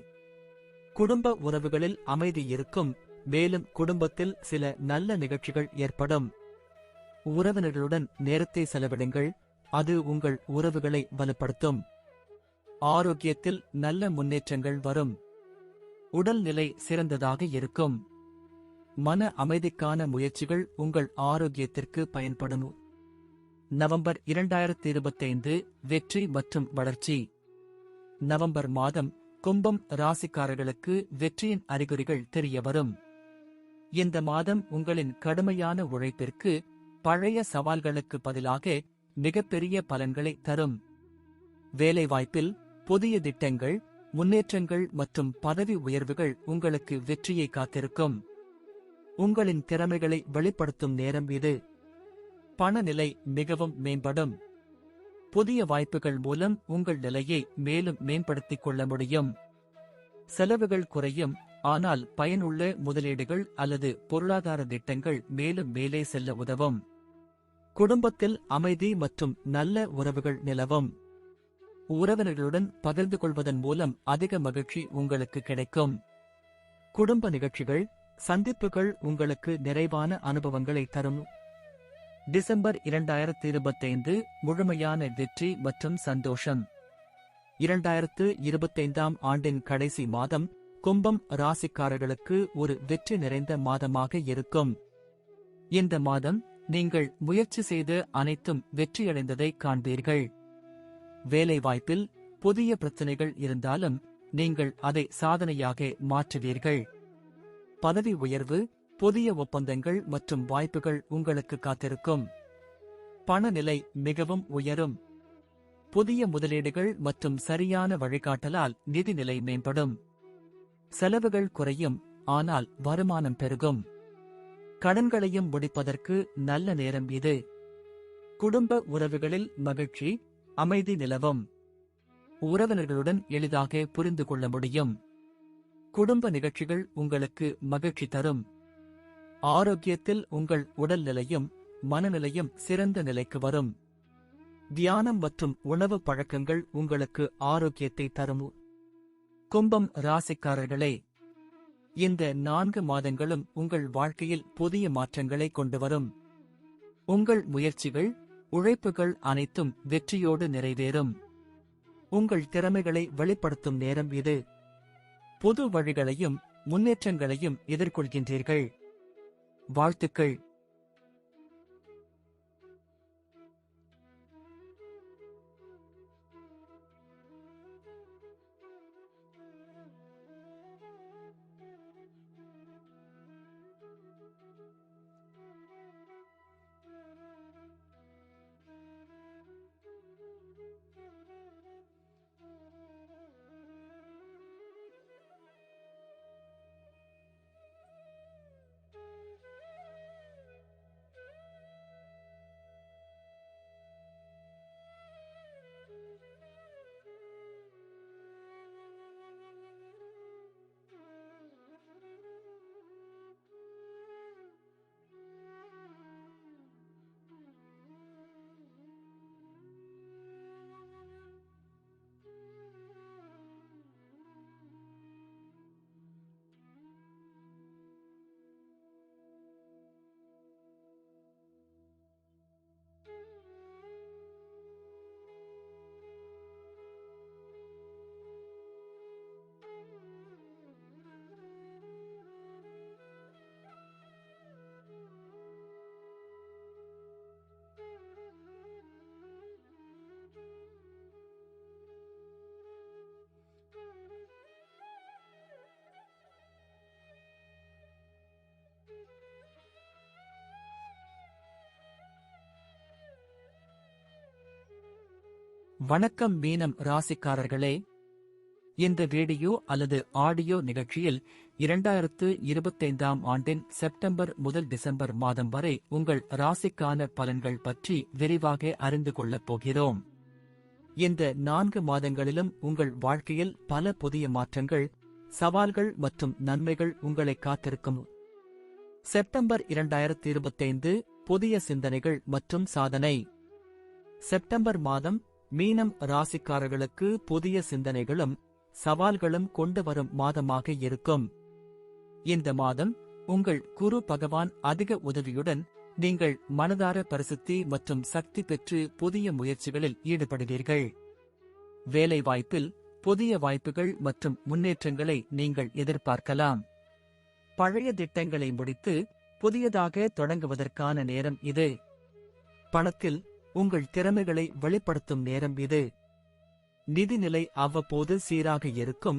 குடும்ப உறவுகளில் அமைதி இருக்கும், மேலும் குடும்பத்தில் சில நல்ல நிகழ்ச்சிகள் ஏற்படும். உறவினர்களுடன் நேரத்தை செலவிடுங்கள், அது உங்கள் உறவுகளை வலுப்படுத்தும். ஆரோக்கியத்தில் நல்ல முன்னேற்றங்கள் வரும். உடல்நிலை சிறந்ததாக இருக்கும். மன அமைதிக்கான முயற்சிகள் உங்கள் ஆரோக்கியத்திற்கு பயன்படும். நவம்பர் 2025 வெற்றி மற்றும் வளர்ச்சி. நவம்பர் மாதம் கும்பம் ராசிக்காரர்களுக்கு வெற்றியின் அறிகுறிகள் தெரியவரும். இந்த மாதம் உங்களின் கடுமையான உழைப்பிற்கு, பழைய சவால்களுக்கு பதிலாக மிகப்பெரிய பலன்களை தரும். வேலைவாய்ப்பில் புதிய திட்டங்கள், முன்னேற்றங்கள் மற்றும் பதவி உயர்வுகள் உங்களுக்கு வெற்றியை காத்திருக்கும். உங்களின் திறமைகளை வெளிப்படுத்தும் நேரம் இது. பணநிலை மிகவும் மேம்படும். புதிய வாய்ப்புகள் மூலம் உங்கள் நிலையை மேலும் மேம்படுத்திக் கொள்ள முடியும். செலவுகள் குறையும், ஆனால் பயனுள்ள முதலீடுகள் அல்லது பொருளாதார திட்டங்கள் மேலும் மேலே செல்ல உதவும். குடும்பத்தில் அமைதி மற்றும் நல்ல உறவுகள் நிலவும். உறவினர்களுடன் பகிர்ந்து கொள்வதன் மூலம் அதிக மகிழ்ச்சி உங்களுக்கு கிடைக்கும். குடும்ப நிகழ்ச்சிகள், சந்திப்புகள் உங்களுக்கு நிறைவான அனுபவங்களை தரும். டிசம்பர் 2025 முழுமையான வெற்றி மற்றும் சந்தோஷம். 2025ஆம் ஆண்டின் கடைசி மாதம் கும்பம் ராசிக்காரர்களுக்கு ஒரு வெற்றி நிறைந்த மாதமாக இருக்கும். இந்த மாதம் நீங்கள் முயற்சி செய்து அனைத்தும் வெற்றியடைந்ததை காண்பீர்கள். வேலைவாய்ப்பில் புதிய பிரச்சனைகள் இருந்தாலும் நீங்கள் அதை சாதனையாக மாற்றுவீர்கள். பதவி உயர்வு, புதிய ஒப்பந்தங்கள் மற்றும் வாய்ப்புகள் உங்களுக்கு காத்திருக்கும். பணநிலை மிகவும் உயரும். புதிய முதலீடுகள் மற்றும் சரியான வழிகாட்டலால் நிதிநிலை மேம்படும். செலவுகள் குறையும், ஆனால் வருமானம் பெருகும். கடன்களையும் முடிப்பதற்கு நல்ல நேரம் இது. குடும்ப உறவுகளில் மகிழ்ச்சி, அமைதி நிலவும். உறவினர்களுடன் எளிதாக புரிந்து கொள்ள முடியும். குடும்ப நிகழ்ச்சிகள் உங்களுக்கு மகிழ்ச்சி தரும். ஆரோக்கியத்தில் உங்கள் உடல்நிலையும் மனநிலையும் சிறந்த நிலைக்கு வரும். தியானம் மற்றும் உணவு பழக்கங்கள் உங்களுக்கு ஆரோக்கியத்தை தரும். கும்பம் ராசிக்காரர்களே, இந்த 4 மாதங்களும் உங்கள் வாழ்க்கையில் புதிய மாற்றங்களை கொண்டு வரும். உங்கள் முயற்சிகள், உழைப்புகள் அனைத்தும் வெற்றியோடு நிறைவேறும். உங்கள் திறமைகளை வெளிப்படுத்தும் நேரம் இது. புது வழிகளையும் முன்னேற்றங்களையும் எதிர்கொள்கின்றீர்கள். வாழ்த்துக்கள். வணக்கம் மீனம் ராசிக்காரர்களே. இந்த வீடியோ அல்லது ஆடியோ நிகழ்ச்சியில் 2025ஆம் ஆண்டின் செப்டம்பர் முதல் டிசம்பர் மாதம் வரை உங்கள் ராசிக்கான பலன்கள் பற்றி விரிவாக அறிந்து கொள்ளப் போகிறோம். இந்த 4 மாதங்களிலும் உங்கள் வாழ்க்கையில் பல புதிய மாற்றங்கள், சவால்கள் மற்றும் நன்மைகள் உங்களை காத்திருக்கும். செப்டம்பர் 2025 புதிய சிந்தனைகள் மற்றும் சாதனை. செப்டம்பர் மாதம் மீனம் ராசிக்காரர்களுக்கு புதிய சிந்தனைகளும் சவால்களும் கொண்டு வரும் மாதமாக இருக்கும். இந்த மாதம் உங்கள் குரு பகவான் அதிக உதவியுடன் நீங்கள் மனதார பரிசுத்தி மற்றும் சக்தி பெற்று புதிய முயற்சிகளில் ஈடுபடுவீர்கள். வேலைவாய்ப்பில் புதிய வாய்ப்புகள் மற்றும் முன்னேற்றங்களை நீங்கள் எதிர்பார்க்கலாம். பழைய திட்டங்களை முடித்து புதியதாக தொடங்குவதற்கான நேரம் இது. பணத்தில் உங்கள் திறமைகளை வெளிப்படுத்தும் நேரம் இது. நிதிநிலை அவ்வப்போது சீராக இருக்கும்,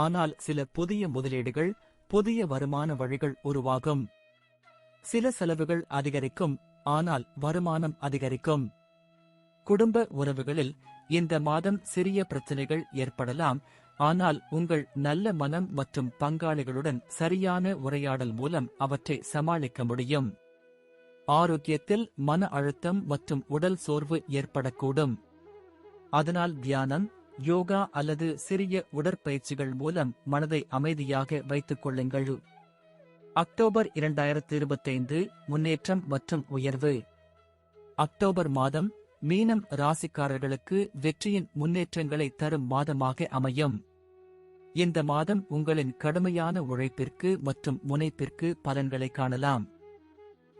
ஆனால் சில புதிய முதலீடுகள், புதிய வருமான வழிகள் உருவாகும். சில செலவுகள் அதிகரிக்கும், ஆனால் வருமானம் அதிகரிக்கும். குடும்ப உறவுகளில் இந்த மாதம் சிறிய பிரச்சனைகள் ஏற்படலாம், ஆனால் உங்கள் நல்ல மனம் மற்றும் பங்காளிகளுடன் சரியான உரையாடல் மூலம் அவற்றை சமாளிக்க முடியும். ஆரோக்கியத்தில் மன அழுத்தம் மற்றும் உடல் சோர்வு ஏற்படக்கூடும். அதனால் தியானம், யோகா அல்லது சிறிய உடற்பயிற்சிகள் மூலம் மனதை அமைதியாக வைத்துக் கொள்ளுங்கள். அக்டோபர் 2025 முன்னேற்றம் மற்றும் உயர்வு. அக்டோபர் மாதம் மீனம் ராசிக்காரர்களுக்கு வெற்றியின் முன்னேற்றங்களை தரும் மாதமாக அமையும். இந்த மாதம் உங்களின் கடுமையான உழைப்பிற்கு மற்றும் முனைப்பிற்கு பலன்களை காணலாம்.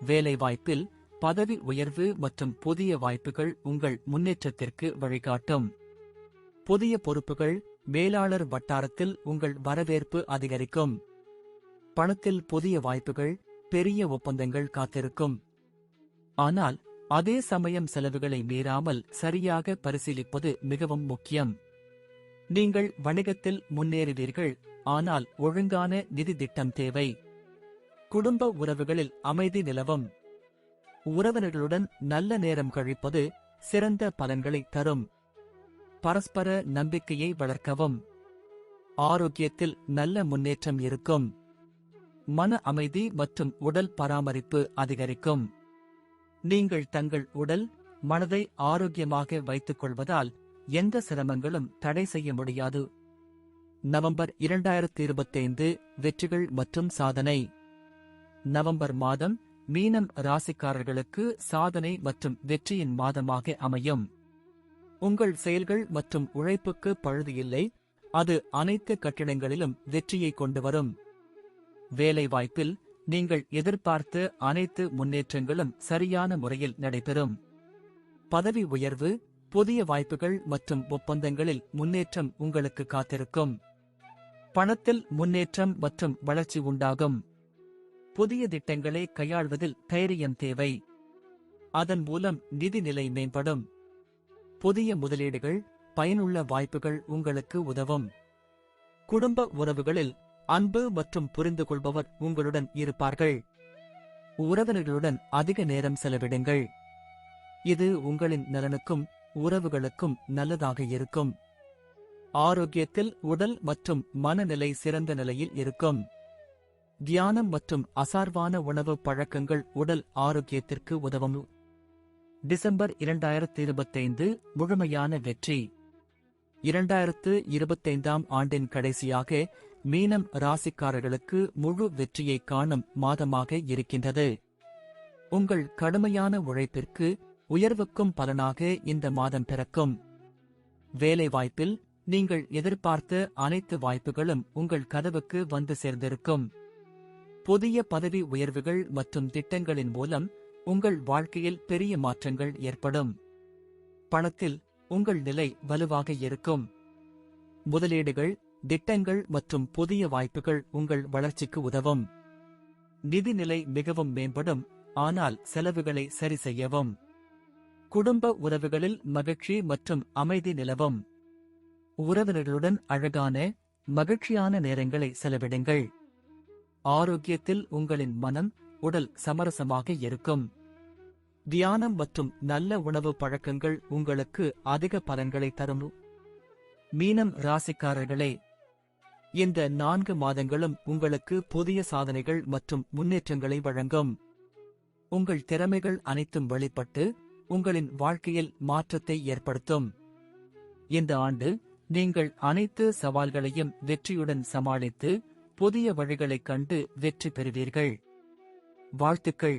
வேலைவாய்ப்பில் பதவி உயர்வு மற்றும் புதிய வாய்ப்புகள் உங்கள் முன்னேற்றத்திற்கு வழிகாட்டும். புதிய பொறுப்புகள், மேலாளர் வட்டாரத்தில் உங்கள் வரவேற்பு அதிகரிக்கும். பணத்தில் புதிய வாய்ப்புகள், பெரிய ஒப்பந்தங்கள் காத்திருக்கும். ஆனால் அதே சமயம் செலவுகளை மீறாமல் சரியாக பரிசீலிப்பது மிகவும் முக்கியம். நீங்கள் வணிகத்தில் முன்னேறுவீர்கள், ஆனால் ஒழுங்கான நிதி திட்டம் தேவை. குடும்ப உறவுகளில் அமைதி நிலவும். உறவினர்களுடன் நல்ல நேரம் கழிப்பது சிறந்த பலன்களை தரும். பரஸ்பர நம்பிக்கையை வளர்க்கவும். ஆரோக்கியத்தில் நல்ல முன்னேற்றம் இருக்கும். மன அமைதி மற்றும் உடல் பராமரிப்பு அதிகரிக்கும். நீங்கள் தங்கள் உடல், மனதை ஆரோக்கியமாக வைத்துக் கொள்வதால் எந்த சிரமங்களும் தடை செய்ய முடியாது. நவம்பர் 2025 வெற்றிகள் மற்றும் சாதனை. நவம்பர் மாதம் மீனம் ராசிக்காரர்களுக்கு சாதனை மற்றும் வெற்றியின் மாதமாக அமையும். உங்கள் செயல்கள் மற்றும் உழைப்புக்கு பழுது இல்லை, அது அனைத்து கட்டிடங்களிலும் வெற்றியை கொண்டு வரும். வேலைவாய்ப்பில் நீங்கள் எதிர்பார்த்த அனைத்து முன்னேற்றங்களும் சரியான முறையில் நடைபெறும். பதவி உயர்வு, புதிய வாய்ப்புகள் மற்றும் ஒப்பந்தங்களில் முன்னேற்றம் உங்களுக்கு காத்திருக்கும். பணத்தில் முன்னேற்றம் மற்றும் வளர்ச்சி உண்டாகும். புதிய திட்டங்களை கையாள்வதில் தைரியம் தேவை. அதன் மூலம் நிதி நிலை மேம்படும். புதிய முதலீடுகள், பயனுள்ள வாய்ப்புகள் உங்களுக்கு உதவும். குடும்ப உறவுகளில் அன்பு மற்றும் புரிந்துகொள்பவர் உங்களுடன் இருப்பார்கள். உறவினர்களுடன் அதிக நேரம் செலவிடுங்கள். இது உங்களின் நலனுக்கும் உறவுகளுக்கும் நல்லதாக இருக்கும். ஆரோக்கியத்தில் உடல் மற்றும் மனநிலை சிறந்த நிலையில் இருக்கும். தியானம் மற்றும் அசார்பான உணவு பழக்கங்கள் உடல் ஆரோக்கியத்திற்கு உதவும். டிசம்பர் 2025 முழுமையான வெற்றி. 2025ஆம் ஆண்டின் கடைசியாக மீனம் ராசிக்காரர்களுக்கு முழு வெற்றியை காணும் மாதமாக இருக்கின்றது. உங்கள் கடுமையான உழைப்பிற்கு உயர்வுக்கும் பலனாக இந்த மாதம் பிறக்கும். வேலைவாய்ப்பில் நீங்கள் எதிர்பார்த்த அனைத்து வாய்ப்புகளும் உங்கள் கதவுக்கு வந்து சேர்ந்திருக்கும். புதிய பதவி உயர்வுகள் மற்றும் திட்டங்களின் மூலம் உங்கள் வாழ்க்கையில் பெரிய மாற்றங்கள் ஏற்படும். பணத்தில் உங்கள் நிலை வலுவாக இருக்கும். முதலீடுகள், திட்டங்கள் மற்றும் புதிய வாய்ப்புகள் உங்கள் வளர்ச்சிக்கு உதவும். நிதிநிலை மிகவும் மேம்படும், ஆனால் செலவுகளை சரி செய்யவும். குடும்ப உறவுகளில் மகிழ்ச்சி மற்றும் அமைதி நிலவும். உறவினர்களுடன் அழகான, மகிழ்ச்சியான நேரங்களை செலவிடுங்கள். ஆரோக்கியத்தில் உங்களின் மனம், உடல் சமரசமாக இருக்கும். தியானம் மற்றும் நல்ல உணவு பழக்கங்கள் உங்களுக்கு அதிக பலன்களை தரும். மீனம் ராசிக்காரர்களே, இந்த 4 மாதங்களும் உங்களுக்கு புதிய சாதனைகள் மற்றும் முன்னேற்றங்களை வழங்கும். உங்கள் திறமைகள் அனைத்தும் வெளிப்பட்டு உங்களின் வாழ்க்கையில் மாற்றத்தை ஏற்படுத்தும். இந்த ஆண்டு நீங்கள் அனைத்து சவால்களையும் வெற்றியுடன் சமாளித்து புதிய வழிகளைக் கண்டு வெற்றி பெறுவீர்கள். வாழ்த்துக்கள்.